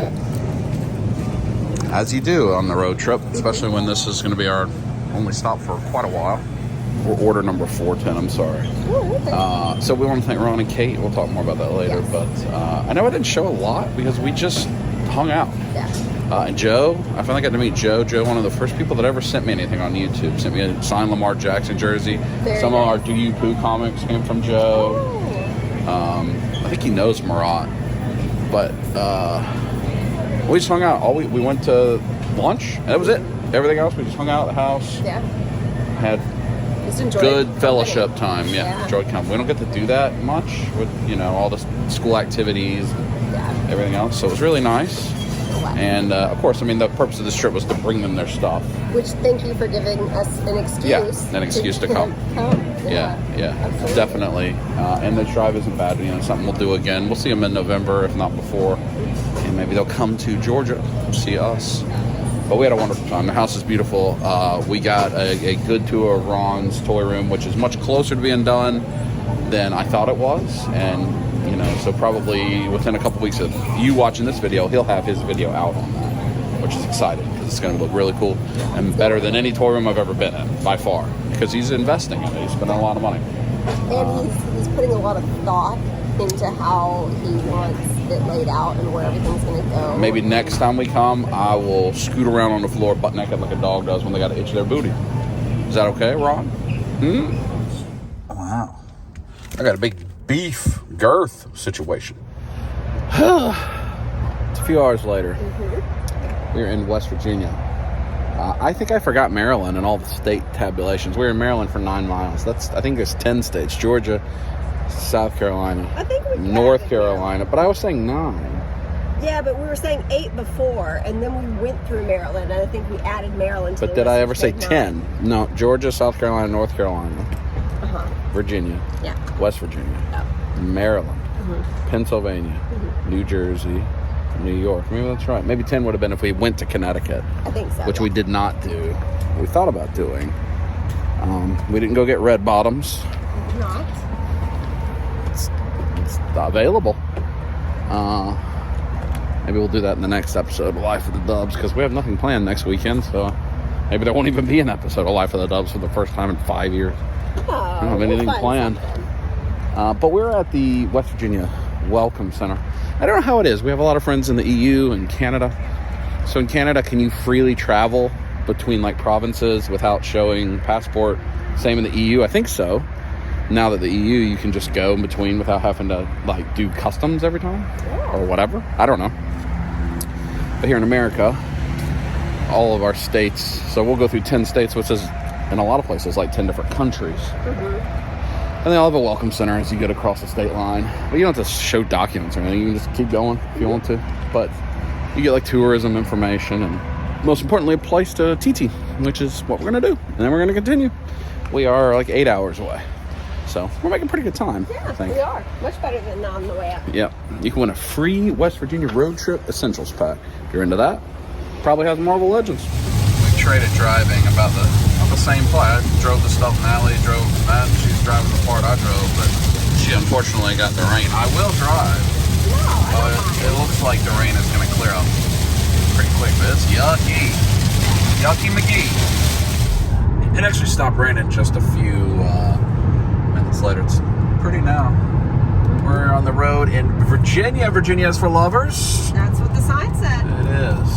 as you do on the road trip, especially when this is going to be our only stop for quite a while. We're order number 410, I'm sorry. So we want to thank Ron and Kate. We'll talk more about that later. Yes. But I know I didn't show a lot because we just hung out. Yeah. And Joe, I finally got to meet Joe. Joe, one of the first people that ever sent me anything on YouTube. Sent me a signed Lamar Jackson jersey. Some of our Do You Poo comics came from Joe. I think he knows Marat. But we just hung out. We went to lunch. And that was it. Everything else, we just hung out at the house. Yeah. Had Just enjoy good company. fellowship time. Yeah. Yeah. Enjoyed company. We don't get to do that much with, all the school activities and Yeah. everything else. So it was really nice. Wow. And of course, the purpose of this trip was to bring them their stuff. Which, thank you for giving us an excuse. Yeah, an excuse to come. Yeah, Absolutely. definitely. And the drive isn't bad. Something we'll do again. We'll see them in November, if not before. And maybe they'll come to Georgia and see us. But we had a wonderful time. The house is beautiful. We got a good tour of Ron's toy room, which is much closer to being done than I thought it was. And, so probably within a couple weeks of you watching this video, he'll have his video out on that, which is exciting because it's going to look really cool and better than any toy room I've ever been in, by far, because he's investing in it. He's spending a lot of money. And he's putting a lot of thought into how he wants it laid out and where everything's going to go. Maybe next time we come, I will scoot around on the floor butt naked like a dog does when they got to itch their booty. Is that okay, Ron? Wow. I got a big beef girth situation. It's a few hours later. We're in West Virginia. I think I forgot Maryland and all the state tabulations. We were in Maryland for 9 miles. I think there's 10 states. Georgia, South Carolina, I think we North added, Carolina, but I was saying 9. Yeah, but we were saying 8 before, and then we went through Maryland, and I think we added Maryland to But the did I list ever to say make 10? 9. No, Georgia, South Carolina, North Carolina, Virginia, Yeah. West Virginia, Maryland, Pennsylvania, New Jersey, New York. Maybe that's right. Maybe 10 would have been if we went to Connecticut, I think so. which we did not do. We thought about doing. We didn't go get red bottoms. Not. It's available. Maybe we'll do that in the next episode of Life of the Dubs, because we have nothing planned next weekend, so maybe there won't even be an episode of Life of the Dubs for the first time in 5 years. I don't have anything planned. But we're at the West Virginia Welcome Center. I don't know how it is. We have a lot of friends in the EU and Canada. So in Canada, can you freely travel between provinces without showing passport? Same in the EU? I think so. Now that the EU, you can just go in between without having to do customs every time or whatever. I don't know. But here in America, all of our states, so we'll go through 10 states, which is in a lot of places 10 different countries. And they all have a welcome center as you get across the state line. But you don't have to show documents or anything. You can just keep going if you want to. But you get tourism information and most importantly, a place to TT, which is what we're going to do. And then we're going to continue. We are 8 hours away. So we're making pretty good time, I Yeah, think. we are. Much better than on the way up. Yep. You can win a free West Virginia road trip essentials pack. If you're into that, probably has Marvel Legends. We traded driving about the same play. I drove the stuff and Allie drove that. She's driving the part I drove, but she unfortunately got the rain. I will drive. But it looks like the rain is going to clear up pretty quick, but it's yucky. Yucky McGee. It actually stopped raining just a few minutes later. It's pretty now. We're on the road in Virginia. Virginia is for lovers. That's what the sign said. It is.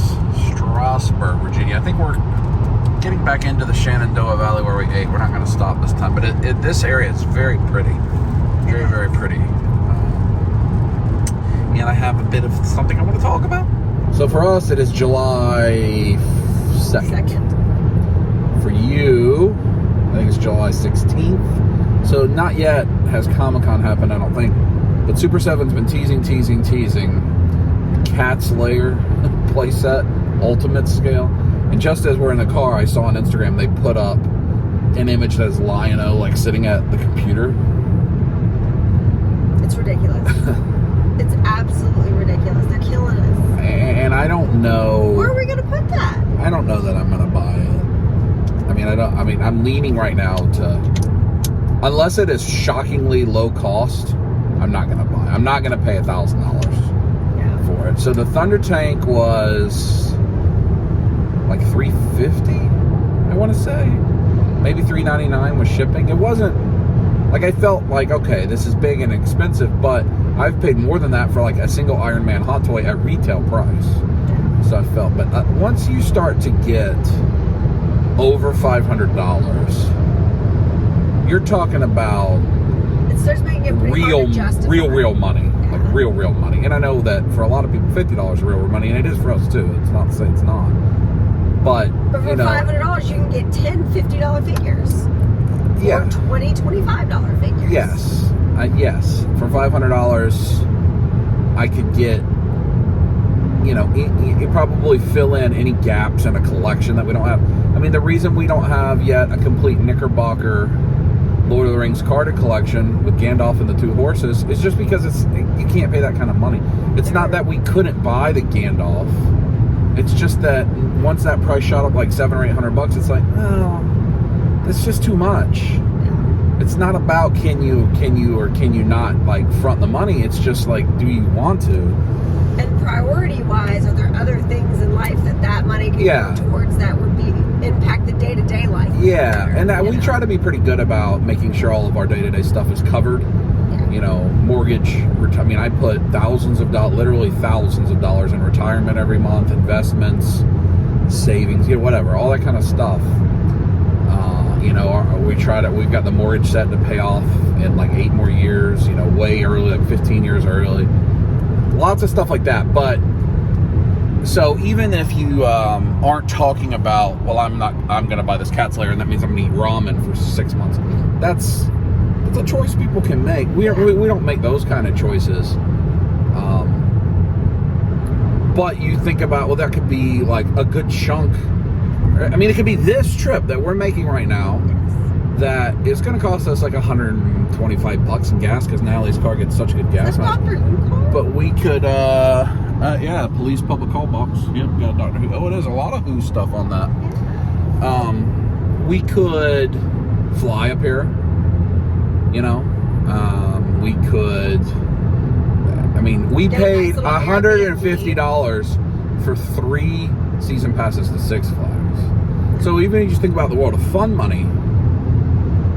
Strasburg, Virginia. I think we're getting back into the Shenandoah Valley where we ate. We're not going to stop this time, but this area is very pretty. Very, very pretty. And I have a bit of something I want to talk about. So for us, it is July 2nd. For you, I think it's July 16th. So not yet has Comic-Con happened, I don't think. But Super 7's been teasing. Cat's Lair playset, ultimate scale. And just as we're in the car, I saw on Instagram they put up an image that is Lion-O sitting at the computer. It's ridiculous. It's absolutely ridiculous. They're killing us. And I don't know. Where are we gonna put that? I don't know that I'm gonna buy it. I mean, I'm leaning right now to, unless it is shockingly low cost, I'm not gonna buy. I'm not gonna pay $1,000 for it. So the Thunder Tank was like $350, I want to say, maybe $399 with shipping. It wasn't like, I felt like, okay, this is big and expensive, but I've paid more than that for like a single Iron Man hot toy at retail price. So I felt, but once you start to get over $500, you're talking about It starts making it pretty hard to justify. real money, like real money. And I know that for a lot of people, $50 is real money, and it is for us too. It's not to say it's not, but for $500, you can get 10 $50 figures. Yeah. Or $20, $25 figures. Yes, yes. For $500, I could get, you probably fill in any gaps in a collection that we don't have. I mean, the reason we don't have yet a complete Knickerbocker Lord of the Rings carded collection with Gandalf and the two horses is just because you can't pay that kind of money. It's not that we couldn't buy the Gandalf. It's just that once that price shot up like $700 or $800, it's like, oh, that's just too much. It's not about can you or can you not like front the money. It's just like, do you want to? And priority-wise, are there other things in life that money could go towards that would impact the day-to-day life? Yeah, and we try to be pretty good about making sure all of our day-to-day stuff is covered. Yeah. Mortgage. I put literally thousands of dollars in retirement every month, investments, savings, whatever, all that kind of stuff. We've got the mortgage set to pay off in like 8 more years, way early, like 15 years early. Lots of stuff like that. But so even if you aren't talking about, well, I'm going to buy this cat slayer and that means I'm going to eat ramen for 6 months. That's a choice people can make. We don't make those kind of choices. But you think about, well, that could be like a good chunk. I mean, it could be this trip that we're making right now that is going to cost us like $125 in gas because Natalie's car gets such good gas. But we could, police public call box. Yep, got a Doctor Who. Oh, it is a lot of Who stuff on that. We could fly up here. We could. We paid $150 for 3 season passes to Six Flags. So even if you just think about the World of Fun money,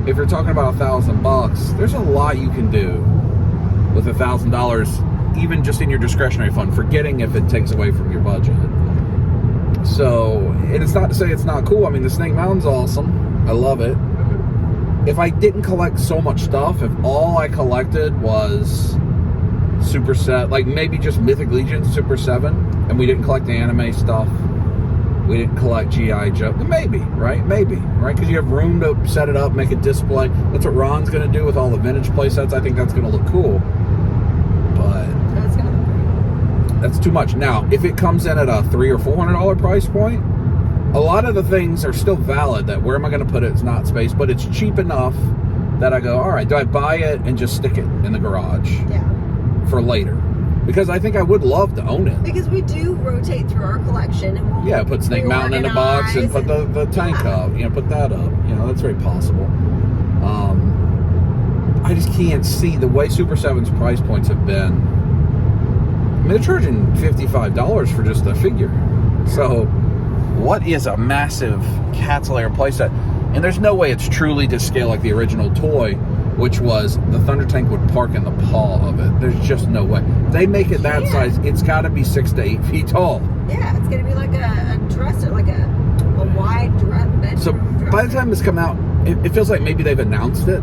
if you're talking about $1,000, there's a lot you can do with $1,000, even just in your discretionary fund, forgetting if it takes away from your budget. So, and it's not to say it's not cool. I mean, the Snake Mountain's awesome. I love it. If I didn't collect so much stuff, if all I collected was Super Set, like maybe just Mythic Legion Super 7, and we didn't collect the anime stuff, we didn't collect G.I. Joe, maybe, right? Because you have room to set it up, make a display. That's what Ron's going to do with all the vintage play sets. I think that's going to look cool. But That's going to look pretty. That's too much. Now, if it comes in at a $300 or $400 price point, a lot of the things are still valid. That where am I going to put it? It's not space, but it's cheap enough that I go, all right, do I buy it and just stick it in the garage for later? Because I think I would love to own it. Because we do rotate through our collection. And we'll put Snake Mountain in the box and put the tank up. Put that up. That's very possible. I just can't see the way Super 7's price points have been. I mean, they're charging $55 for just the figure. So, what is a massive Cat Slayer playset? And there's no way it's truly to scale like the original toy, which was the Thunder Tank would park in the paw of it. There's just no way. They make it that size, it's got to be 6 to 8 feet tall. Yeah, it's going to be like a dresser, like a wide bedroom. So by the time this come out, it feels like maybe they've announced it.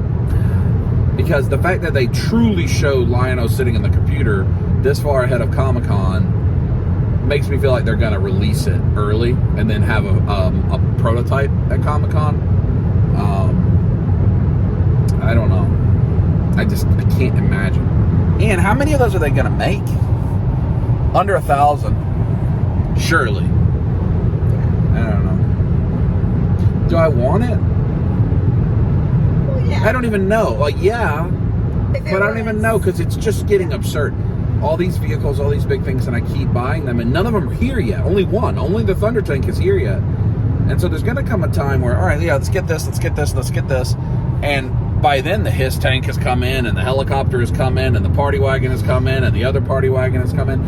Because the fact that they truly showed Lion-O sitting in the computer this far ahead of Comic-Con makes me feel like they're going to release it early and then have a prototype at Comic-Con. I don't know. I can't imagine. And how many of those are they going to make? Under 1,000. Surely. I don't know. Do I want it? Well, yeah. I don't even know. Like, but I don't even know because it's just getting absurd. all these vehicles, all these big things, and I keep buying them, and none of them are here yet. Only one. Only the Thunder Tank is here yet. And so there's going to come a time where, all right, yeah, let's get this, let's get this, let's get this. And by then the HISS tank has come in, and the helicopter has come in, and the party wagon has come in, and the other party wagon has come in.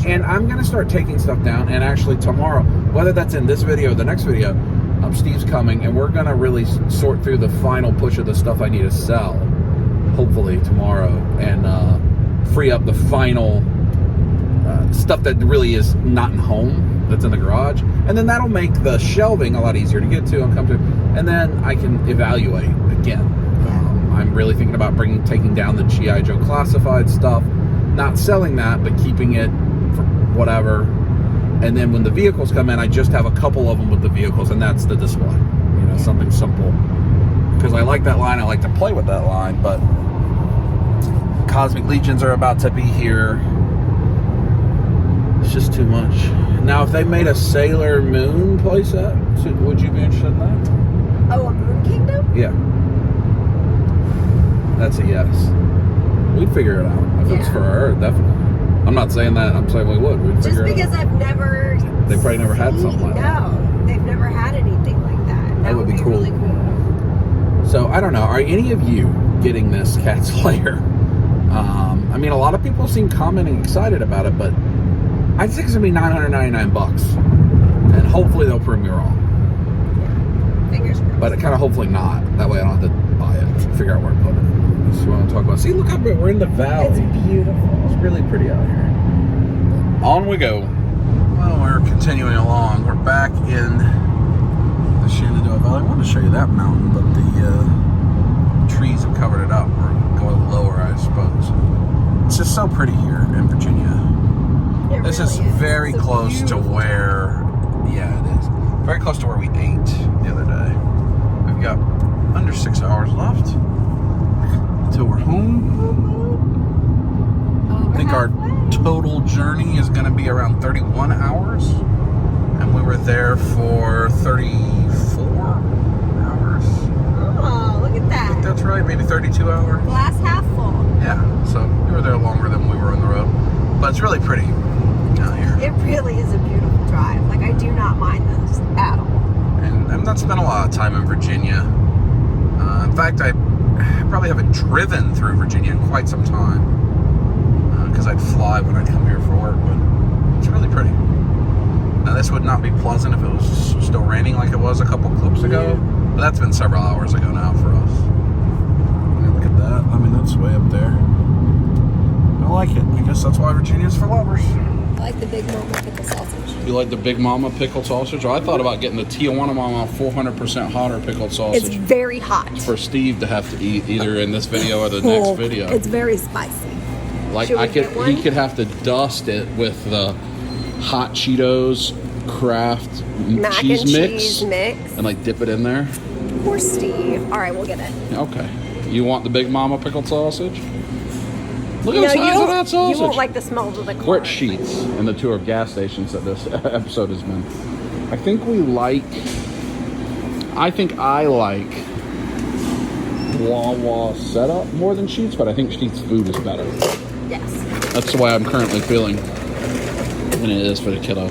And I'm going to start taking stuff down. And actually tomorrow, whether that's in this video or the next video, Steve's coming, and we're going to really sort through the final push of the stuff I need to sell, hopefully tomorrow, and free up the final stuff that really is not in home, that's in the garage. And then that'll make the shelving a lot easier to get to and come to. And then I can evaluate again. I'm really thinking about taking down the G.I. Joe classified stuff, not selling that, but keeping it for whatever. And then when the vehicles come in, I just have a couple of them with the vehicles, and that's the display. You know, something simple. Because I like that line, I like to play with that line, but Cosmic Legions are about to be here. It's just too much. Now, if they made a Sailor Moon playset, would you be interested in that? Oh, a Moon Kingdom? Yeah. That's a yes. We'd figure it out. If it's for her, definitely. I'm not saying that. I'm saying we would. We'd figure it out. Just because I've never... They probably never had something like that. No, they've never had anything like that. That would be cool. Really cool. So, I don't know. Are any of you getting this Cat Slayer? I mean, a lot of people seem commenting excited about it, but I think it's going to be $999. And hopefully they'll prove me wrong. Yeah. Fingers crossed. But kind of hopefully not. That way I don't have to buy it. Figure out where to put it. That's what I want to talk about. See, look how we're in the valley. It's beautiful. It's really pretty out here. On we go. Well, we're continuing along. We're back in the Shenandoah Valley. I wanted to show you that mountain, but the trees have covered it up. We're going lower, I suppose. It's just so pretty here in Virginia. This really is very close to where, yeah, it is. Very close to where we ate the other day. We've got under 6 hours left until we're home. I think our total journey is going to be around 31 hours. And we were there for 34 hours. Oh, look at that. I think that's right, maybe 32 hours. Glass half full. Yeah, so we were there longer than we were on the road. But it's really pretty out here. It really is a beautiful drive. Like, I do not mind this at all. And I've not spent a lot of time in Virginia. In fact, I probably haven't driven through Virginia in quite some time. Because I'd fly when I'd come here for work. But it's really pretty. Now, this would not be pleasant if it was still raining like it was a couple clips ago. Yeah. But that's been several hours ago now for us. I mean, look at that. I mean, that's way up there. I like it. I guess that's why Virginia's for lovers. I like the Big Mama pickle sausage. You like the Big Mama pickled sausage? Or I thought about getting the Tijuana Mama 400% hotter pickled sausage. It's very hot. For Steve to have to eat either in this video or the next video. It's very spicy. Like he could have to dust it with the hot Cheetos Kraft cheese mix and like dip it in there. Poor Steve. All right, we'll get it. Okay. You want the Big Mama pickled sausage? Look at the size of that sausage. You won't like the smells of the corn. We're at Sheetz in the tour of gas stations that this episode has been. I think I like Wawa setup more than Sheetz, but I think Sheetz food is better. Yes. That's the way I'm currently feeling. And it is for the kiddo.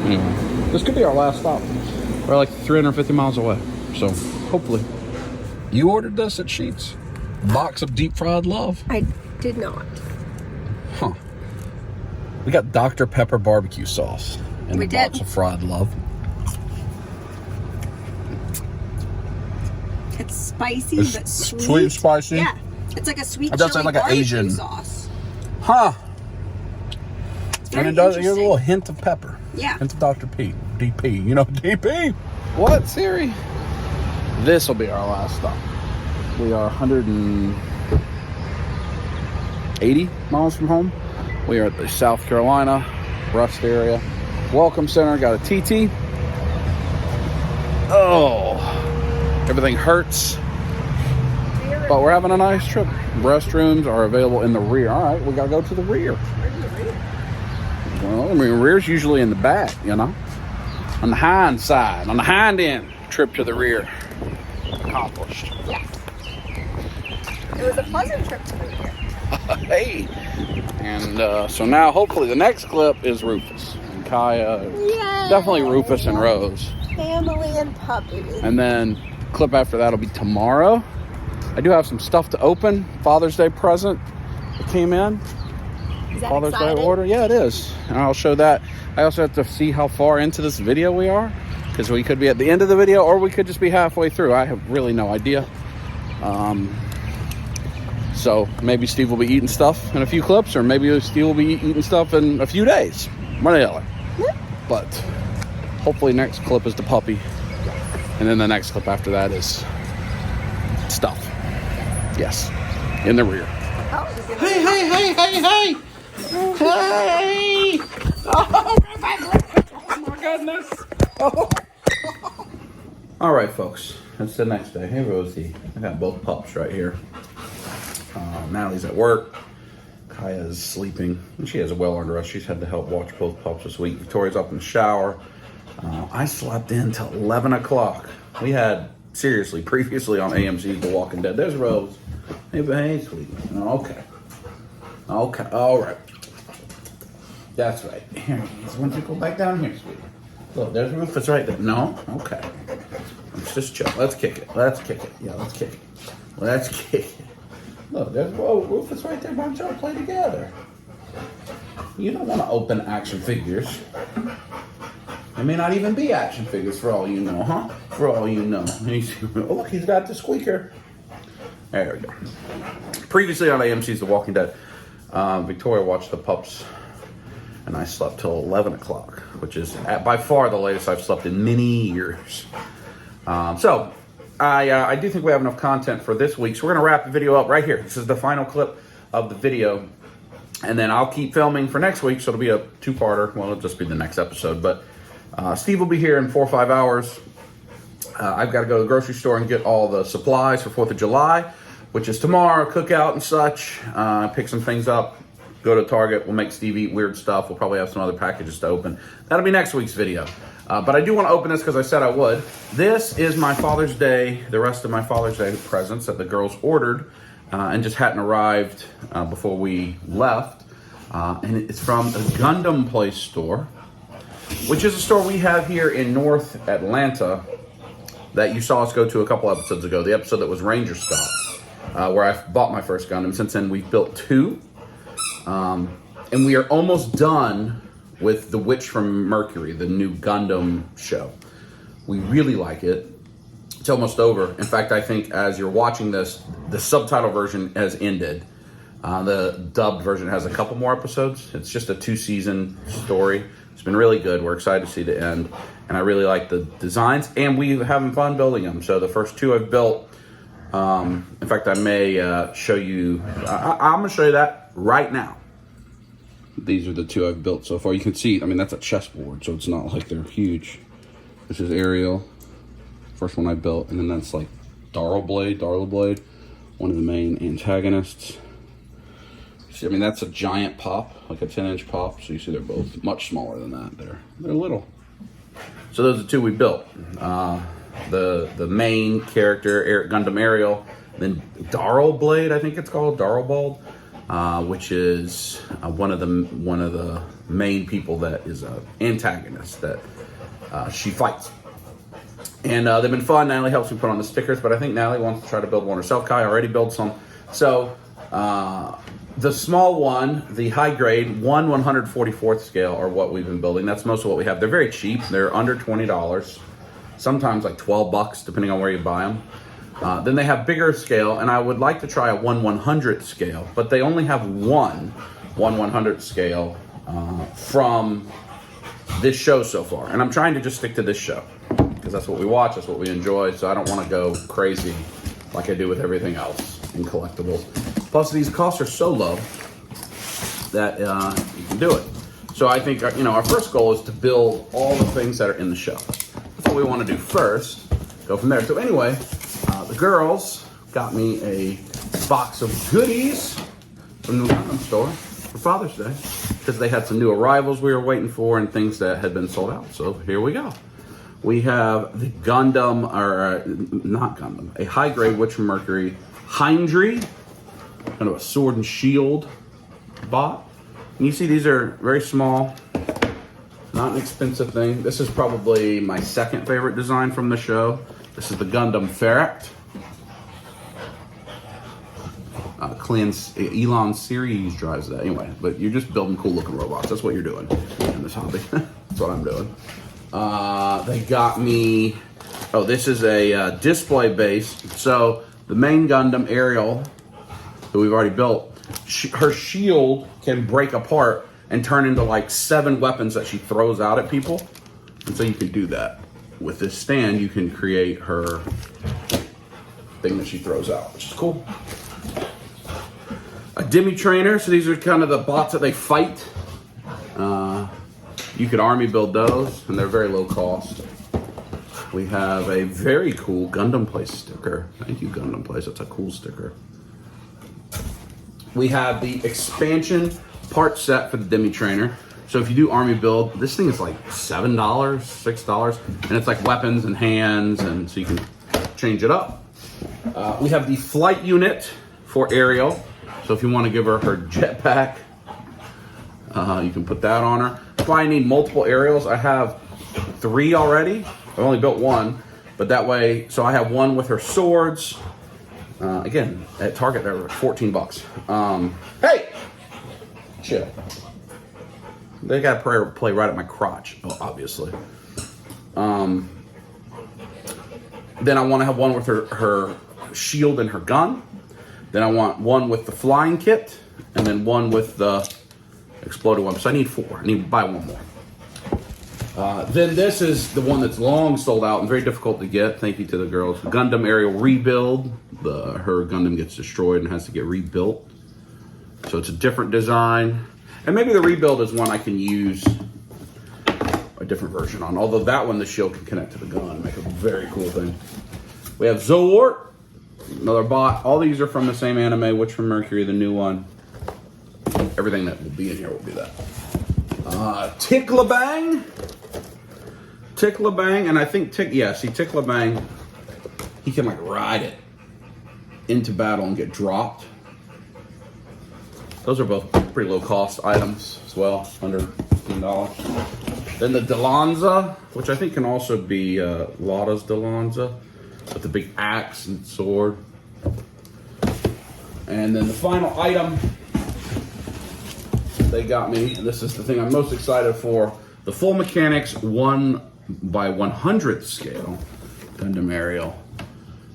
Anyway, this could be our last stop. We're like 350 miles away. So, hopefully. You ordered this at Sheetz? Box of deep fried love? I did not. Huh. We got Dr. Pepper barbecue sauce and a box of fried love. It's spicy, but sweet. Sweet and spicy? Yeah. It's like a sweet It does chili sound like an Asian sauce. Huh. And it does give a little hint of pepper. Yeah. Hint of Dr. P. DP. You know DP? What, Siri? This will be our last stop. We are 180 miles from home. We are at the South Carolina Rust area. Welcome Center. Got a TT. Oh, everything hurts. But we're having a nice trip. Restrooms are available in the rear. All right, we got to go to the rear. Well, I mean, rear's usually in the back, you know. On the hind side, on the hind end. Trip to the rear. Accomplished. Yeah. It was a pleasant trip to the rear. Hey. And so now hopefully the next clip is Rufus and Kaya. Yay. Definitely Rufus and Rose. Family and puppies. And then clip after that will be tomorrow. I do have some stuff to open. Father's Day present that came in. Is that Father's exciting? Day order. Yeah, it is. And I'll show that. I also have to see how far into this video we are, because we could be at the end of the video or we could just be halfway through. I have really no idea. So maybe Steve will be eating stuff in a few clips, or maybe Steve will be eating stuff in a few days. One or the other. But hopefully next clip is the puppy. And then the next clip after that is stuff. Yes. In the rear. Oh, you're gonna- Hey, hey, hey, hey, hey! Hey! Oh my goodness! Oh. All right, folks. It's the next day. Hey, Rosie. I got both pups right here. Natalie's at work. Kaya's sleeping. And she has a well-earned rest. She's had to help watch both pups this week. Victoria's up in the shower. I slept in till 11 o'clock. We had, seriously, previously on AMC's The Walking Dead. There's Rose. Hey, sweetie. Okay. Okay, all right. That's right. Here, why don't you go back down here, sweetie? Look, there's Rufus right there. No? Okay. Let's just chill. Let's kick it. Let's kick it. Yeah, let's kick it. Let's kick it. Look, there's Rufus right there. Why don't y'all play together? You don't want to open action figures. There may not even be action figures for all you know, huh? For all you know. Oh, look, he's got the squeaker. There we go. Previously on AMC's The Walking Dead, Victoria watched the pups, and I slept till 11 o'clock, which is by far the latest I've slept in many years. So I do think we have enough content for this week, so we're going to wrap the video up right here. This is the final clip of the video, and then I'll keep filming for next week, so it'll be a two-parter. Well, it'll just be the next episode, but Steve will be here in 4 or 5 hours. I've got to go to the grocery store and get all the supplies for 4th of July, which is tomorrow, cookout and such. Pick some things up, go to Target. We'll make Steve eat weird stuff. We'll probably have some other packages to open. That'll be next week's video. But I do want to open this because I said I would. This is my Father's Day, the rest of my Father's Day presents that the girls ordered and just hadn't arrived before we left. And it's from the Gundam Place store, which is a store we have here in North Atlanta that you saw us go to a couple episodes ago. The episode that was Ranger Stop, where I bought my first Gundam. Since then, we've built 2. And we are almost done with The Witch from Mercury, the new Gundam show. We really like it. It's almost over. In fact, I think as you're watching this, the subtitle version has ended. The dubbed version has a couple more episodes. It's just a 2-season story. It's been really good. We're excited to see the end. And I really like the designs. And we're having fun building them. So the first 2 I've built. In fact, I may show you. I'm going to show you that right now. These are the 2 I've built so far. You can see, I mean, that's a chessboard, so it's not like they're huge. This is Ariel, first one I built. And then that's like Darla Blade, one of the main antagonists. See, I mean, that's a giant pop, like a 10-inch pop. So you see they're both much smaller than that. They're little. So those are 2 we built. The main character, Gundam Ariel, then Darla Blade, I think it's called, Darla Bald, which is one of the main people that is an antagonist that she fights. And they've been fun. Natalie helps me put on the stickers, but I think Natalie wants to try to build one herself. Kai already built some. So the small one, the high grade, 1/144th scale are what we've been building. That's most of what we have. They're very cheap. They're under $20. Sometimes like $12, depending on where you buy them. Then they have bigger scale, and I would like to try a 1/100th scale, but they only have 1/100th scale from this show so far. And I'm trying to just stick to this show because that's what we watch, that's what we enjoy. So I don't want to go crazy like I do with everything else in collectibles. Plus, these costs are so low that you can do it. So I think our first goal is to build all the things that are in the show. That's what we want to do first. Go from there. So anyway, the girls got me a box of goodies from the Gundam store for Father's Day because they had some new arrivals we were waiting for and things that had been sold out. So here we go. We have the Gundam, or not Gundam, a high-grade Witch from Mercury Hindry. kind of a sword and shield bot. And you see these are very small, not an expensive thing. This is probably my second favorite design from the show. This is the Gundam Ferret. Elon Series drives that. Anyway, but you're just building cool looking robots. That's what you're doing in this hobby. That's what I'm doing. They got me, oh, this is a display base. So the main Gundam, Ariel, that we've already built, her shield can break apart and turn into like 7 weapons that she throws out at people. And so you can do that. With this stand, you can create her thing that she throws out, which is cool. A Demi Trainer, so these are kind of the bots that they fight. You could army build those, and they're very low cost. We have a very cool Gundam Place sticker. Thank you, Gundam Place. That's a cool sticker. We have the expansion part set for the Demi Trainer. So if you do army build, this thing is like $7, $6, and it's like weapons and hands, and so you can change it up. We have the flight unit for Ariel. So if you want to give her jetpack, you can put that on her. That's why I need multiple Ariels. I have 3 already. I've only built 1, but that way, so I have 1 with her swords. Again, at Target, they're like $14. Hey! Chill. They got to play right at my crotch, obviously. Then I want to have 1 with her shield and her gun. Then I want 1 with the flying kit, and then 1 with the exploded one. So I need 4. I need to buy 1 more. Then this is the one that's long sold out and very difficult to get. Thank you to the girls. Gundam Ariel Rebuild. Her Gundam gets destroyed and has to get rebuilt. So it's a different design. And maybe the rebuild is one I can use a different version on. Although that one, the shield can connect to the gun and make a very cool thing. We have Zoort, another bot. All these are from the same anime, which from Mercari, the new one. Everything that will be in here will be that. Ticklabang. Ticklabang, and I think Ticklabang, he can like ride it into battle and get dropped. Those are both pretty low cost items as well, under $15. Then the Delanza, which I think can also be Lotta's Delanza, with the big axe and sword. And then the final item they got me, and this is the thing I'm most excited for, the Full Mechanics 1/100th scale Gundam Ariel.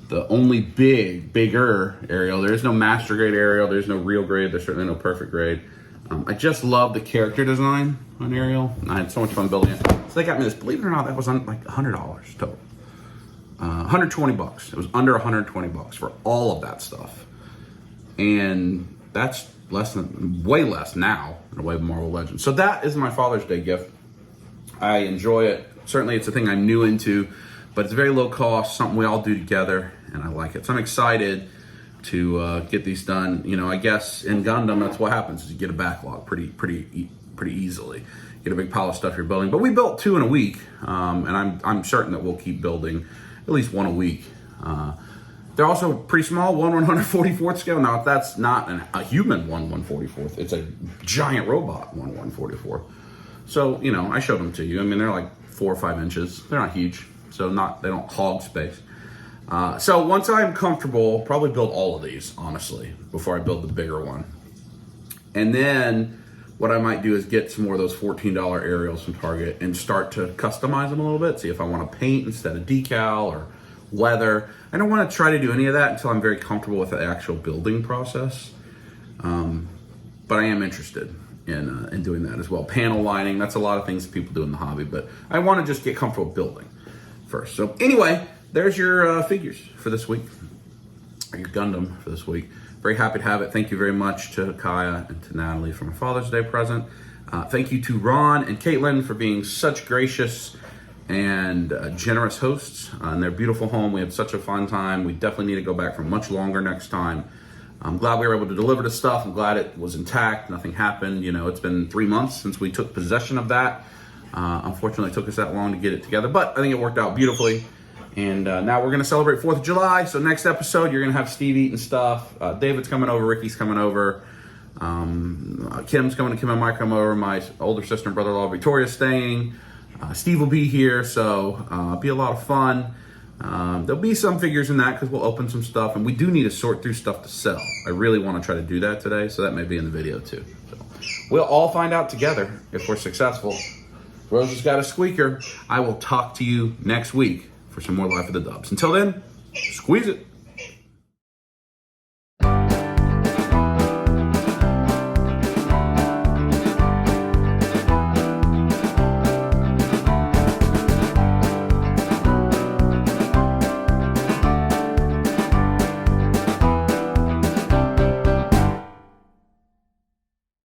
The only bigger Ariel. There is no master grade Ariel. There's no real grade. There's certainly no perfect grade. I just love the character design on Ariel. I had so much fun building it. So they got me this. Believe it or not, that was like $100 total. $120. It was under $120 for all of that stuff. And that's way less now in a way of Marvel Legends. So that is my Father's Day gift. I enjoy it. Certainly it's a thing I'm new into, but it's very low cost, something we all do together, and I like it. So I'm excited to get these done. You know, I guess in Gundam, that's what happens, is you get a backlog pretty easily. You get a big pile of stuff you're building. But we built 2 in a week, and I'm certain that we'll keep building at least 1 a week. They're also pretty small, 1/144th scale. Now, that's not a human 1/144th. It's a giant robot 1/144th. So, you know, I showed them to you. I mean, they're like 4 or 5 inches. They're not huge, so they don't hog space. So once I'm comfortable, probably build all of these, honestly, before I build the bigger one. And then what I might do is get some more of those $14 Ariels from Target and start to customize them a little bit. See if I want to paint instead of decal or leather. I don't want to try to do any of that until I'm very comfortable with the actual building process. But I am interested in doing that as well. Panel lining, that's a lot of things people do in the hobby, but I want to just get comfortable building first. So anyway, there's your figures for this week, or your Gundam for this week. Very happy to have it. Thank you very much to Kaya and to Natalie for my Father's Day present. Thank you to Ron and Caitlin for being such gracious and generous hosts in their beautiful home. We had such a fun time. We definitely need to go back for much longer next time. I'm glad we were able to deliver the stuff. I'm glad it was intact. Nothing happened. You know, it's been 3 months since we took possession of that. Unfortunately, it took us that long to get it together, but I think it worked out beautifully. And now we're going to celebrate 4th of July. So next episode, you're going to have Steve eating stuff. David's coming over. Ricky's coming over. Kim's coming. Kim and Mike come over. My older sister and brother-in-law Victoria's staying. Steve will be here. So it'll be a lot of fun. There'll be some figures in that because we'll open some stuff. And we do need to sort through stuff to sell. I really want to try to do that today. So that may be in the video too. So we'll all find out together if we're successful. Rose has got a squeaker. I will talk to you next week for some more Life of the Dubs. Until then, squeeze it.